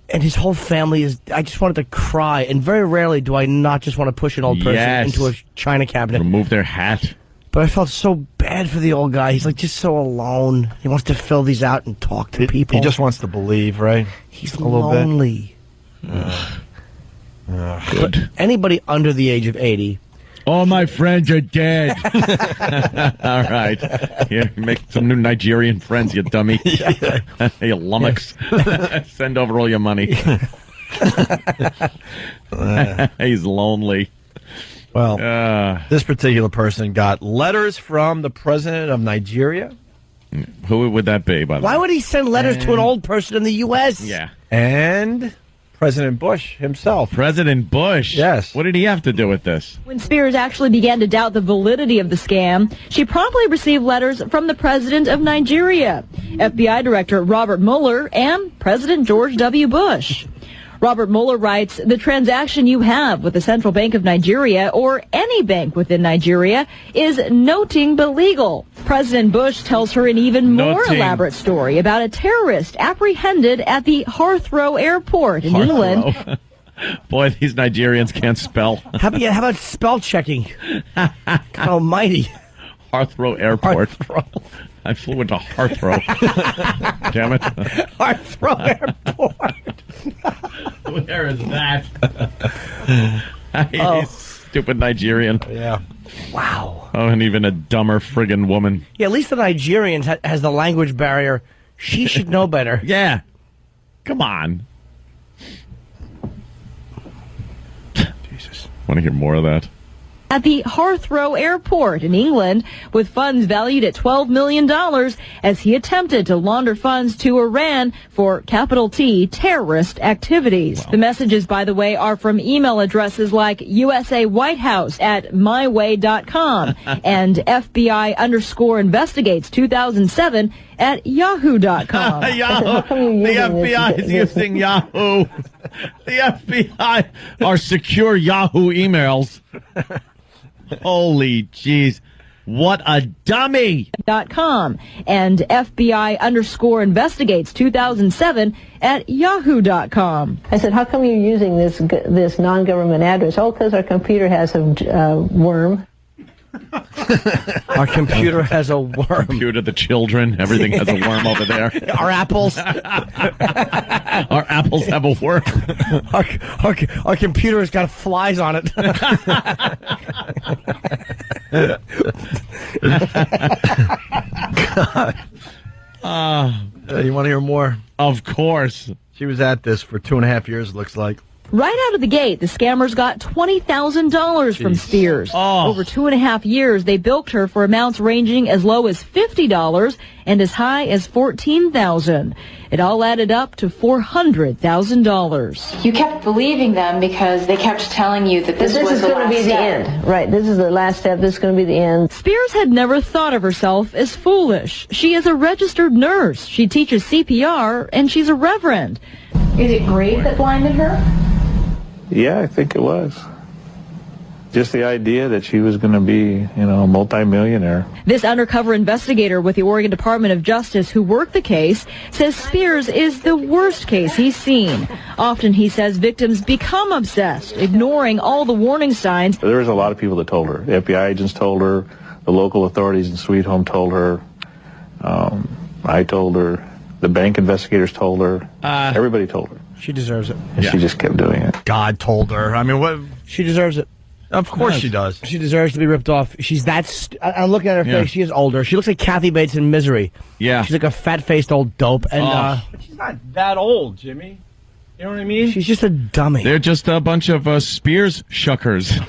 and his whole family is. I just wanted to cry, and very rarely do I not just want to push an old person into a china cabinet. Remove their hat. But I felt so bad for the old guy. He's like just so alone. He wants to fill these out and talk to people. He just wants to believe, right? He's a lonely. Good. Anybody under the age of 80. All my friends are dead. All right. Here, make some new Nigerian friends, you dummy. You lummox. Send over all your money. He's lonely. Well, this particular person got letters from the president of Nigeria. Who would that be, by the way? Why would he send letters to an old person in the U.S.? Yeah. And President Bush himself. President Bush? Yes. What did he have to do with this? When Spears actually began to doubt the validity of the scam, she promptly received letters from the president of Nigeria, FBI Director Robert Mueller, and President George W. Bush. Robert Mueller writes, the transaction you have with the Central Bank of Nigeria or any bank within Nigeria is noting but legal. President Bush tells her an even more elaborate story about a terrorist apprehended at the Heathrow Airport in England. Boy, these Nigerians can't spell. How about spell checking? God almighty. Heathrow Airport. I flew into Heathrow. Damn it. Heathrow Airport. Where is that? Stupid Nigerian. Yeah. Wow. Oh, and even a dumber friggin' woman. Yeah, at least the Nigerians has the language barrier. She should know better. Yeah. Come on. Jesus. Want to hear more of that? At the Heathrow Airport in England, with funds valued at $12 million as he attempted to launder funds to Iran for capital T terrorist activities. Wow. The messages, by the way, are from email addresses like USA White House at myway.com and FBI_investigates 2007 at yahoo.com. Yahoo. The FBI is using Yahoo. The FBI are secure Yahoo emails. Holy jeez. What a dummy! .com and FBI_investigates 2007 at yahoo.com. I said, how come you're using this non-government address? Oh, because our computer has a worm. Our computer has a worm. Computer, the children, everything has a worm over there. Our apples. Our apples have a worm. Our computer has got flies on it. You want to hear more? Of course. She was at this for 2.5 years, it looks like. Right out of the gate, the scammers got $20,000 from Spears. Over 2.5 years, they bilked her for amounts ranging as low as $50 and as high as $14,000. It all added up to $400,000. You kept believing them because they kept telling you that this was is going to be the end. Right, this is the last step. This is going to be the end. Spears had never thought of herself as foolish. She is a registered nurse. She teaches CPR, and she's a reverend. Is it greed that blinded her? Yeah, I think it was. Just the idea that she was going to be, a multimillionaire. This undercover investigator with the Oregon Department of Justice who worked the case says Spears is the worst case he's seen. Often, he says, victims become obsessed, ignoring all the warning signs. There was a lot of people that told her. The FBI agents told her. The local authorities in Sweet Home told her. I told her. The bank investigators told her. Everybody told her. She deserves it. And she just kept doing it. God told her. I mean, what? She deserves it. Of course she does. She deserves to be ripped off. She's that... I'm looking at her face. She is older. She looks like Kathy Bates in Misery. Yeah. She's like a fat-faced old dope. And But she's not that old, Jimmy. You know what I mean? She's just a dummy. They're just a bunch of Spears shuckers.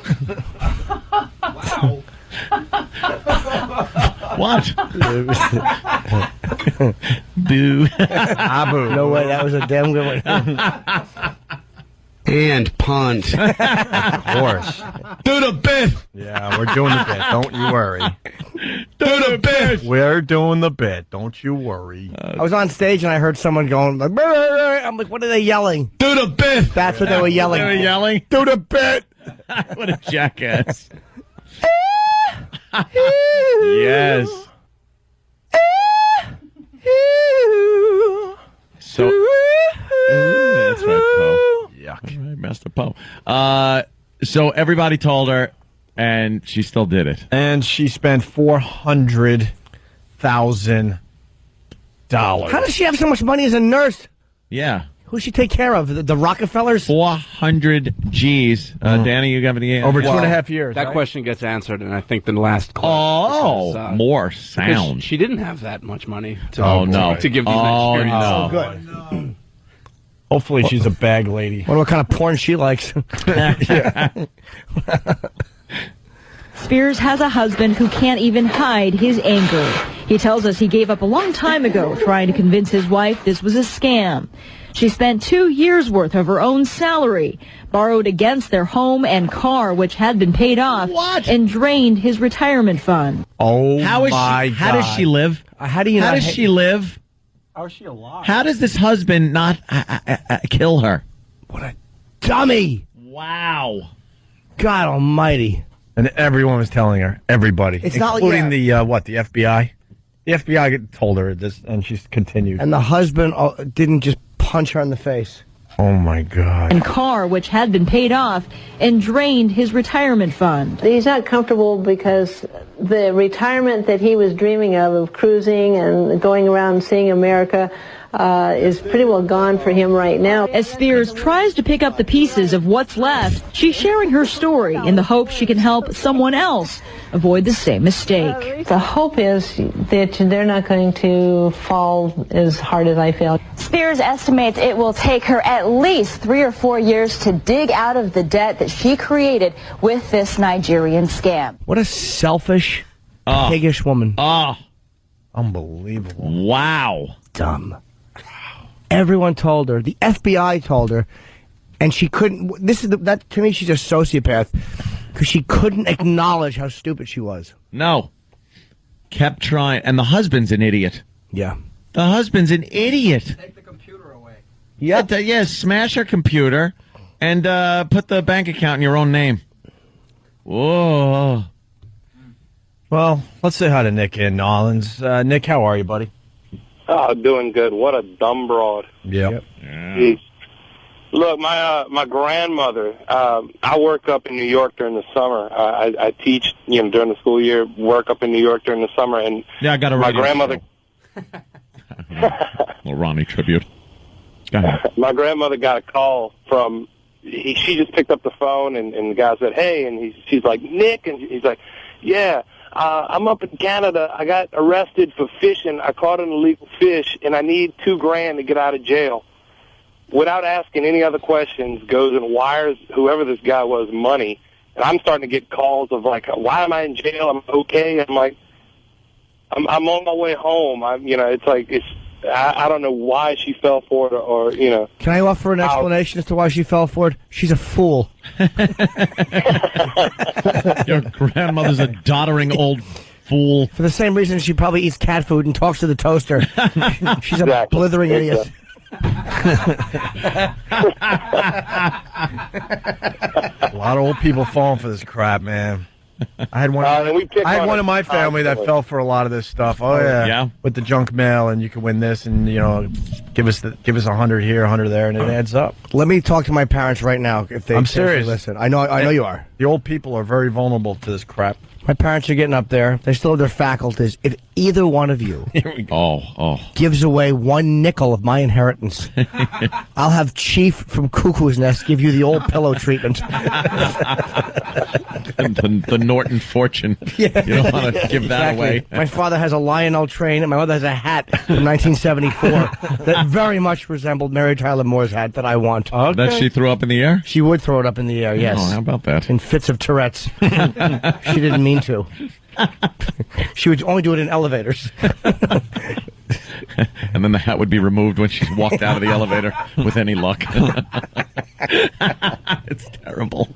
Wow. What? Boo. Abu. No way, that was a damn good one. And punt. Of course. Do the bit. Yeah, we're doing the bit. Don't you worry. Do the bit. We're doing the bit. Don't you worry. I was on stage and I heard someone going, like, "Brr, brr, brr." I'm like, what are they yelling? Do the bit. That's what they were yelling. They were yelling? Do the bit. What a jackass. Yes. So, that's right, Poe. Yuck. All right, Master Poe. So everybody told her, and she still did it. And she spent $400,000. How does she have so much money as a nurse? Yeah. Who does she take care of? The Rockefellers? 400 G's. Danny, you got any? Over 2.5 years. That question gets answered, and I think the last call. Oh, more sound. She didn't have that much money to, no. to give these Nigerians. No. Good. Hopefully she's a bag lady. Wonder what kind of porn she likes. Spears has a husband who can't even hide his anger. He tells us he gave up a long time ago trying to convince his wife this was a scam. She spent 2 years' worth of her own salary, borrowed against their home and car, which had been paid off, and drained his retirement fund. Oh, How does she live? How do you How does she live? How is she alive? How does this husband not kill her? What a dummy! Wow. God almighty. And everyone was telling her. Everybody. It's not like- including the FBI? The FBI told her this, and she's continued. And the husband didn't just punch her in the face. Oh, my God. And car, which had been paid off, and drained his retirement fund. He's not comfortable because the retirement that he was dreaming of cruising and going around seeing America, is pretty well gone for him right now. As Spears tries to pick up the pieces of what's left, she's sharing her story in the hope she can help someone else avoid the same mistake. The hope is that they're not going to fall as hard as I fell. Spears estimates it will take her at least 3 or 4 years to dig out of the debt that she created with this Nigerian scam. What a selfish, piggish woman. Unbelievable. Wow. Dumb. Everyone told her. The FBI told her, and she couldn't. That to me, she's a sociopath because she couldn't acknowledge how stupid she was. No. Kept trying, and the husband's an idiot. Yeah. The husband's an idiot. Take the computer away. Yeah, smash her computer and put the bank account in your own name. Whoa. Well, let's say hi to Nick in Orleans. Nick, how are you, buddy? Oh, doing good. What a dumb broad. Yep. Jeez. Look, my grandmother. I work up in New York during the summer. I teach, during the school year. Work up in New York during the summer, and yeah, I got a my radio grandmother. Little Ronnie tribute. Go ahead. My grandmother got a call from. She just picked up the phone, and the guy said, "Hey," and she's like, "Nick," and he's like, "Yeah, I'm up in Canada. I got arrested for fishing. I caught an illegal fish, and I need $2,000 to get out of jail." Without asking any other questions, goes and wires whoever this guy was money. And I'm starting to get calls of like, "Why am I in jail? I'm okay." I'm like, I'm on my way home. I don't know why she fell for it or. Can I offer an explanation as to why she fell for it? She's a fool. Your grandmother's a doddering old fool. For the same reason she probably eats cat food and talks to the toaster. She's a blithering idiot. A lot of old people falling for this crap, man. I had one in my family that fell for a lot of this stuff. Oh yeah, with the junk mail, and you can win this, and give us 100 here, 100 there, and it adds up. Let me talk to my parents right now if they. I'm serious. Listen, I know you are. The old people are very vulnerable to this crap. My parents are getting up there. They still have their faculties. If either one of you gives away one nickel of my inheritance, I'll have Chief from Cuckoo's Nest give you the old pillow treatment. the Norton fortune. Yeah. You don't want to give that away. My father has a Lionel train, and my mother has a hat from 1974 that very much resembled Mary Tyler Moore's hat that I want. Okay. That she threw up in the air? She would throw it up in the air, yes. Oh, how about that? In fits of Tourette's. She didn't mean to. She would only do it in elevators. And then the hat would be removed when she walked out of the elevator with any luck. It's terrible.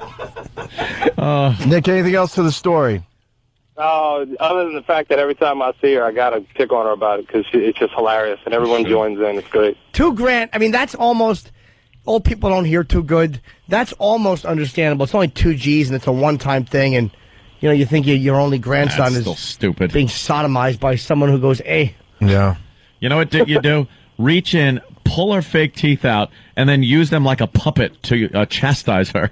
Nick, anything else to the story? Other than the fact that every time I see her, I got to pick on her about it because it's just hilarious, and everyone joins in. It's great. $2,000. I mean, that's almost. Old people don't hear too good. That's almost understandable. It's only 2 G's, and it's a one-time thing, and you think your only grandson is still stupid, being sodomized by someone who goes, "Hey." Yeah. You know what you do? Reach in, pull her fake teeth out, and then use them like a puppet to chastise her.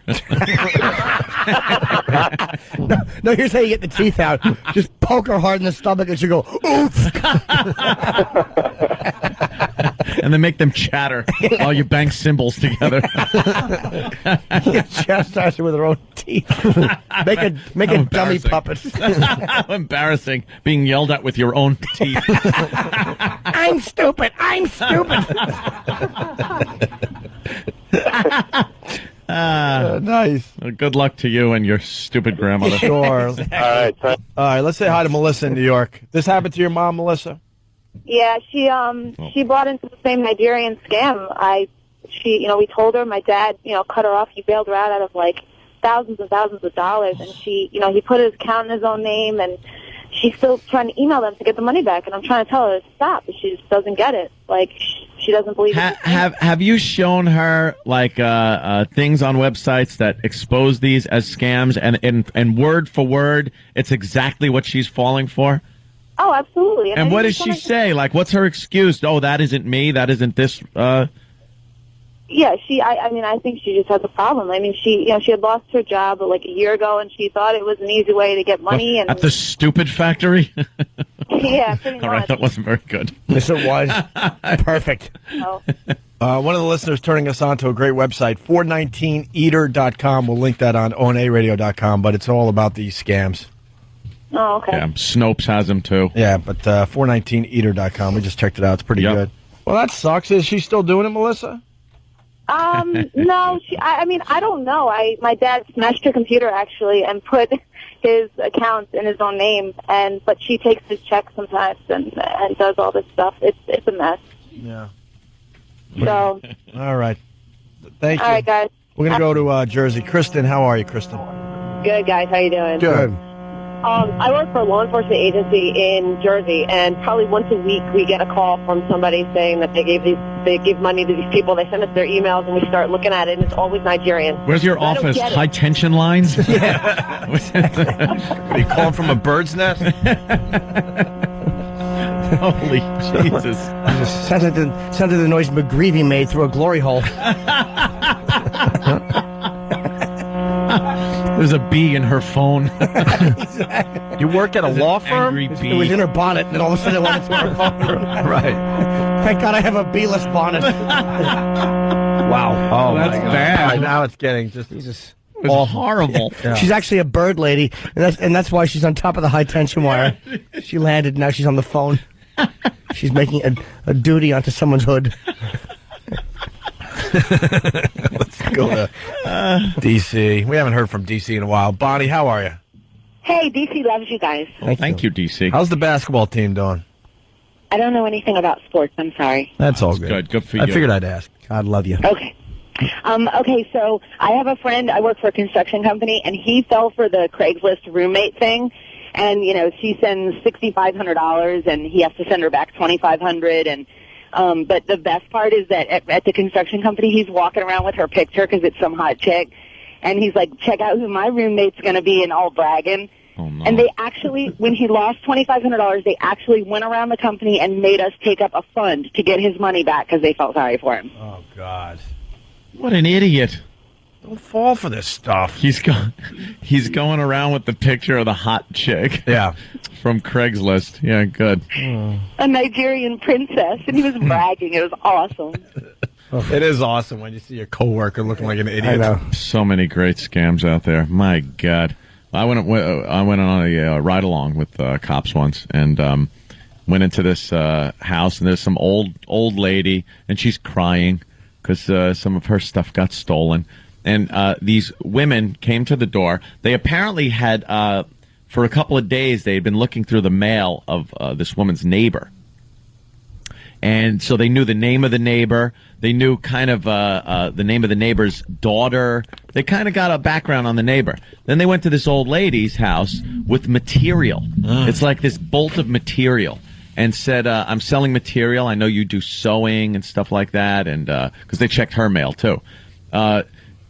No, here's how you get the teeth out. Just poke her hard in the stomach, and she'll go, "Oof." And then make them chatter while you bang cymbals together. You chastise her with her own teeth. Make a dummy puppet. How embarrassing, being yelled at with your own teeth. I'm stupid. I'm stupid. Nice. Well, good luck to you and your stupid grandmother. Sure. All right, let's say hi to Melissa in New York. This happened to your mom, Melissa? Yeah, she bought into the same Nigerian scam. We told her, my dad, cut her off. He bailed her out of like thousands and thousands of dollars, and he put his account in his own name, and she's still trying to email them to get the money back, and I'm trying to tell her to stop, but she just doesn't get it. Like, she doesn't believe it. Have you shown her like things on websites that expose these as scams, and word for word, it's exactly what she's falling for? Oh, absolutely. And what does she say? Like, what's her excuse? Oh, that isn't me. That isn't this. Yeah, I think she just has a problem. I mean, she had lost her job like a year ago, and she thought it was an easy way to get money. And at the stupid factory? Yeah, pretty much. All right, that wasn't very good. Yes, it was. Perfect. No. One of the listeners turning us on to a great website, 419eater.com. We'll link that on onaradio.com, but it's all about these scams. Oh, okay. Yeah, Snopes has them too. Yeah, but 419eater.com. We just checked it out. It's pretty good. Well, that sucks. Is she still doing it, Melissa? No. I don't know. My dad smashed her computer actually and put his account in his own name, but she takes his checks sometimes and does all this stuff. It's a mess. Yeah. So. All right. Thank you. All right, guys. We're gonna go to Jersey. Kristen, how are you, Kristen? Good, guys. How you doing? Good. I work for a law enforcement agency in Jersey, and probably once a week we get a call from somebody saying that they give money to these people. They send us their emails, and we start looking at it, and it's always Nigerian. Where's your office? High tension lines? Yeah. Are you calling from a bird's nest? Holy Jesus! Sounds like the noise McGreevy made through a glory hole. There's a bee in her phone. You work at a law firm? It was in her bonnet, and then all of a sudden it went into her phone. Right. Thank God I have a beeless bonnet. Wow. Oh, that's my God. bad. Right, now it's getting just It's horrible. Yeah. She's actually a bird lady, and that's why she's on top of the high tension wire. She landed, now she's on the phone. She's making a duty onto someone's hood. Let's go to D.C. We haven't heard from D.C. in a while. Bonnie, how are you? Hey, DC loves you guys. Thank you, DC. How's the basketball team doing? I don't know anything about sports. I'm sorry. That's all good. Good for you. I figured I'd ask. God love you. Okay. Okay, so I have a friend. I work for a construction company, and he fell for the Craigslist roommate thing. And, you know, she sends $6,500, and he has to send her back $2,500. And but the best part is that at the construction company, he's walking around with her picture because it's some hot chick. And he's like, check out who my roommate's going to be, and all bragging. Oh, no. And they actually, when he lost $2,500, they actually went around the company and made us take up a fund to get his money back because they felt sorry for him. Oh, God. What an idiot. Don't fall for this stuff. He's going around with the picture of the hot chick. Yeah. From Craigslist. Yeah, good. A Nigerian princess, and he was bragging. It was awesome. It is awesome when you see your coworker looking like an idiot. I know. So many great scams out there. My God. I went on a ride along with cops once, and went into this house, and there's some old lady, and she's crying because some of her stuff got stolen. And these women came to the door. They apparently had, for a couple of days, they had been looking through the mail of this woman's neighbor. And so they knew the name of the neighbor. They knew kind of the name of the neighbor's daughter. They kind of got a background on the neighbor. Then they went to this old lady's house with material. It's like this bolt of material. And said, I'm selling material. I know you do sewing and stuff like that. And because they checked her mail, too.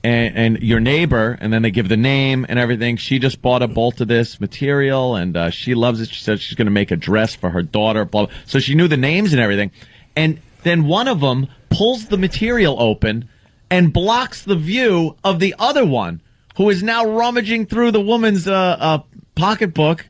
And your neighbor, and then they give the name and everything. She just bought a bolt of this material, and she loves it. She said she's going to make a dress for her daughter. Blah, blah. So she knew the names and everything. And then one of them pulls the material open and blocks the view of the other one, who is now rummaging through the woman's pocketbook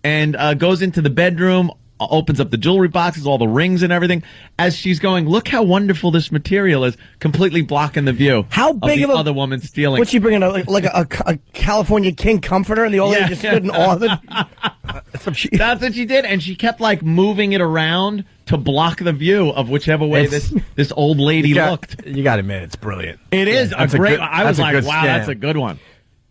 and goes into the bedroom, opens up the jewelry boxes, all the rings and everything, as she's going, look how wonderful this material is, completely blocking the view. How big of the a other woman stealing? What's she bringing? A California King comforter, and the old lady just stood in awe of it? That's what she did, and she kept like moving it around to block the view of whichever way this old lady looked. You got to admit, it's brilliant. It is a great. I was like, wow, that's a good one.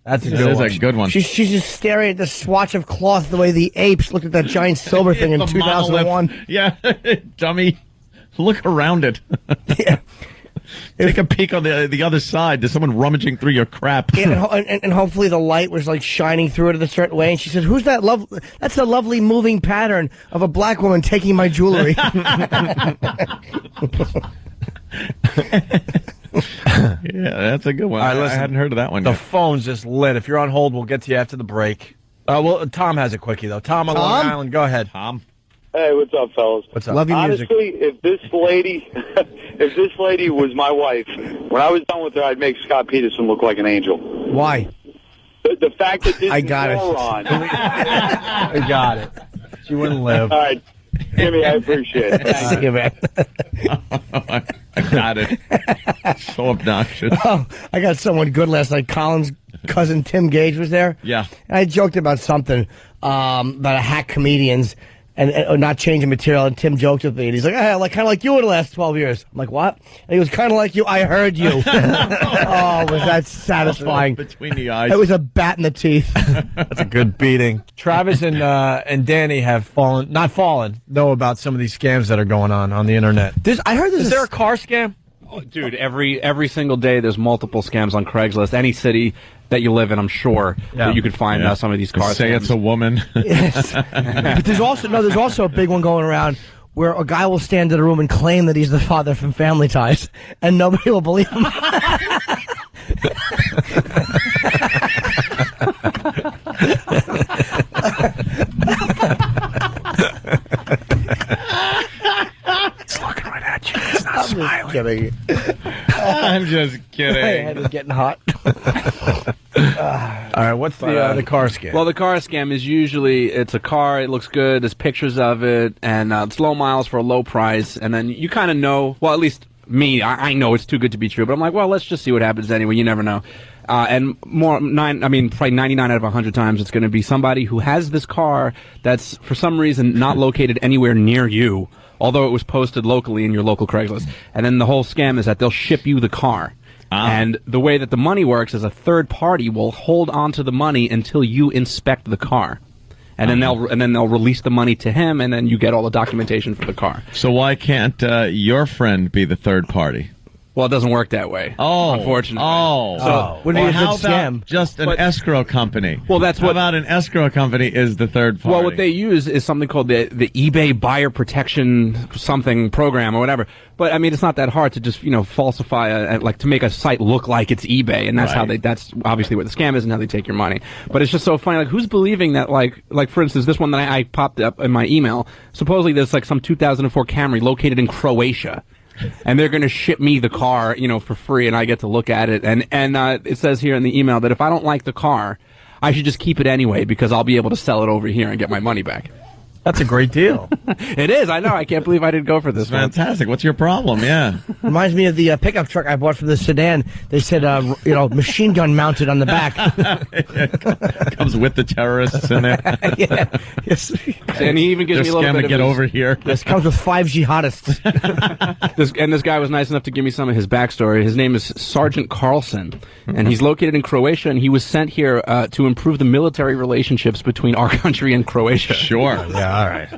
That's a good one. She's just staring at the swatch of cloth the way the apes looked at that giant silver thing in 2001. Yeah, dummy. Look around it. Yeah. Take a peek on the other side. There's someone rummaging through your crap. Yeah, and hopefully the light was like shining through it in a certain way. And she said, "Who's that? That's a lovely moving pattern of a black woman taking my jewelry." Yeah, that's a good one. All right, listen, I hadn't heard of that one The yet. phone's just lit. If you're on hold, we'll get to you after the break. Well, Tom has a quickie, though. Tom on Long Island, go ahead. Tom. Hey, what's up, fellas? What's up? Love your music. Honestly, if this lady was my wife, when I was done with her, I'd make Scott Peterson look like an angel. Why? The fact that this I got moron... I got it. She wouldn't live. All right. Jimmy, I appreciate it. Thank you, man. I got it. So obnoxious. Oh, I got someone good last night. Colin's cousin Tim Gage was there. Yeah. And I joked about something about hack comedians and not changing material. And Tim joked with me, and he's like, "Hey, kind of like you in the last 12 years." I'm like, "What?" And he was kind of like you. I heard you. Oh, was that satisfying? Between the eyes. It was a bat in the teeth. That's a good beating. Travis and Danny have know about some of these scams that are going on the internet. I heard Is there a car scam? Oh, dude, every single day there's multiple scams on Craigslist. Any city that you live in, I'm sure that you could find some of these car Say scams. it's a woman. Yes. But there's also a big one going around where a guy will stand in a room and claim that he's the father from Family Ties, and nobody will believe him. It's looking right at you. It's not smiling. Kidding. I'm just kidding. My head is getting hot. All right, What's the car scam? Well, the car scam is usually it's a car. It looks good. There's pictures of it, and it's low miles for a low price. And then you kind of know. Well, at least me, I know it's too good to be true. But I'm like, well, let's just see what happens anyway. You never know. And probably 99 out of 100 times, it's going to be somebody who has this car that's for some reason not located anywhere near you, although it was posted locally in your local Craigslist. And then the whole scam is that they'll ship you the car. And the way that the money works is a third party will hold on to the money until you inspect the car. And then they'll release the money to him, and then you get all the documentation for the car. So why can't your friend be the third party? Well, it doesn't work that way. Unfortunately. So would be a good how scam. about just an escrow company? Well, that's how about an escrow company is the third party? Well, what they use is something called the eBay buyer protection something program or whatever. But I mean, it's not that hard to just falsify like to make a site look like it's eBay, and that's how that's obviously what the scam is and how they take your money. But it's just so funny. Like, who's believing that? Like for instance, this one that I popped up in my email. Supposedly, there's like some 2004 Camry located in Croatia. And they're going to ship me the car, for free, and I get to look at it. And it says here in the email that if I don't like the car, I should just keep it anyway because I'll be able to sell it over here and get my money back. That's a great deal. It is. I know. I can't believe I didn't go for this. Fantastic. What's your problem? Yeah. Reminds me of the pickup truck I bought for the sedan. They said, machine gun mounted on the back. Comes with the terrorists in there. Yeah. Yes. And he even gives me a little bit of get over here. This comes with 5 jihadists. This guy was nice enough to give me some of his backstory. His name is Sergeant Carlson, and he's located in Croatia, and he was sent here to improve the military relationships between our country and Croatia. Sure. Yeah. All right.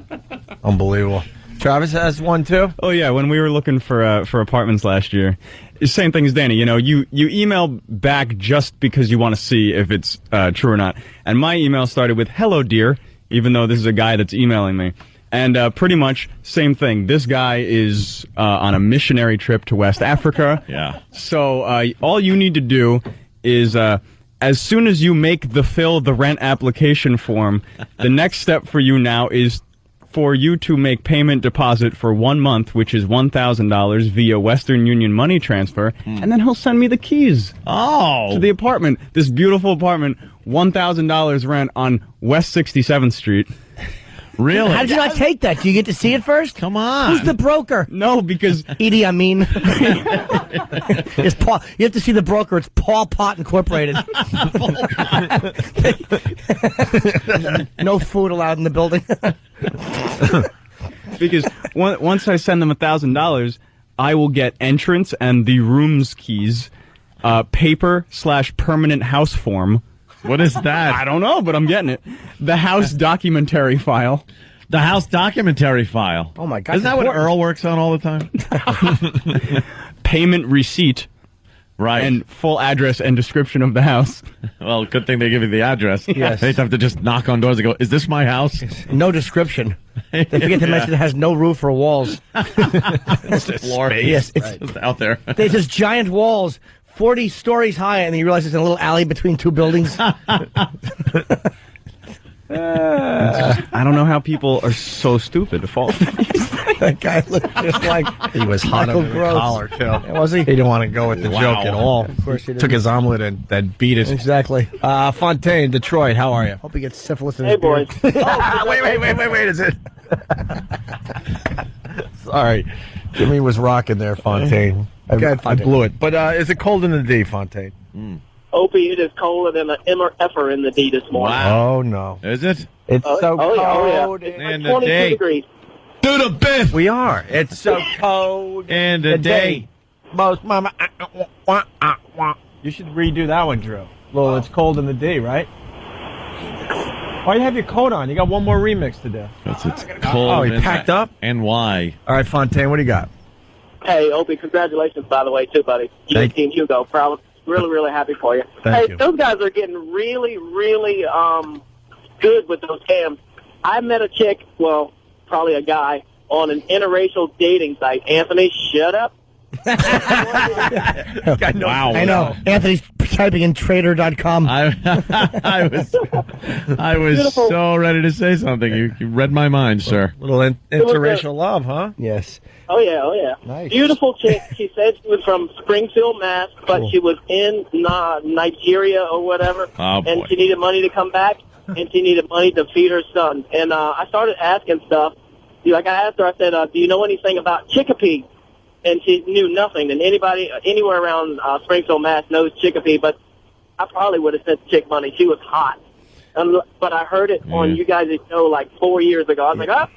Unbelievable. Travis has one too. Oh yeah, when we were looking for apartments last year, same thing as Danny. You email back just because you want to see if it's true or not. And my email started with "Hello, dear," even though this is a guy that's emailing me. And pretty much same thing. This guy is on a missionary trip to West Africa. Yeah. So all you need to do is as soon as you make the rent application form, the next step for you now is for you to make payment deposit for 1 month, which is $1,000 via Western Union money transfer, and then he'll send me the keys to the apartment. This beautiful apartment, $1,000 rent on West 67th Street. Really? How did you not take that? Do you get to see it first? Come on. Who's the broker? No, because Edie Amin. It's Paul. You have to see the broker. It's Paul Pot Incorporated. No food allowed in the building. Because once I send them $1,000, I will get entrance and the room's keys, paper/permanent house form. What is that? I don't know, but I'm getting it. The house documentary file. The house documentary file. Oh, my God. Isn't that what Earl works on all the time? Payment receipt. Right. And full address and description of the house. Well, good thing they give you the address. Yes. They have to just knock on doors and go, "Is this my house?" No description. They forget to mention it has no roof or walls. It's a floor. Yes, it's just out there. There's just giant walls, 40 stories high, and then you realize it's in a little alley between 2 buildings. I don't know how people are so stupid to fall. That guy looked just like he was hot under the collar too. Was he? He didn't want to go with the joke at all. Of course he didn't. Took his omelet and then beat it. Exactly. Fontaine, Detroit. How are you? Hope he gets syphilis in Hey, his beard. boys. Wait. Is it? Sorry, Jimmy was rocking there, Fontaine. I blew it. But is it cold in the D, Fontaine? Opie, it is colder than an effer in the D this morning. Wow. Oh no. Is it? It's so cold in the 22 degrees. Do the bit. We are. It's so cold in the day. Most mama. You should redo that one, Drew. Well, it's cold in the D, right? Why do you have your coat on? You got one more remix to do. It's cold. Oh, he packed up? And why? All right, Fontaine, what do you got? Hey, Opie, congratulations, by the way, too, buddy. You and Team Hugo. Proud. Really, really happy for you. Thank you. Those guys are getting really, really good with those scams. I met a chick, well, probably a guy, on an interracial dating site. Anthony, shut up. Wow. I know. Anthony's typing in trader.com. I was so ready to say something. You read my mind, sir. Little interracial love, huh? Yes. Oh yeah. Nice. Beautiful chick. She said she was from Springfield, Mass, but she was in Nigeria or whatever, and she needed money to come back, and she needed money to feed her son. And I started asking stuff. Like I asked her, I said, "Do you know anything about Chicopee?" And she knew nothing. And anybody anywhere around Springfield, Mass, knows Chicopee, but I probably would have sent chick money. She was hot, but I heard it on you guys' show like 4 years ago. I was like,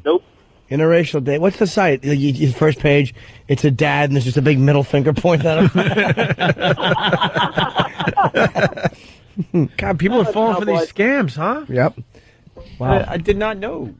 nope. Interracial date. What's the site? Your first page, it's a dad, and there's just a big middle finger pointed at him. God, people are falling for these scams, huh? Yep. Wow. I did not know.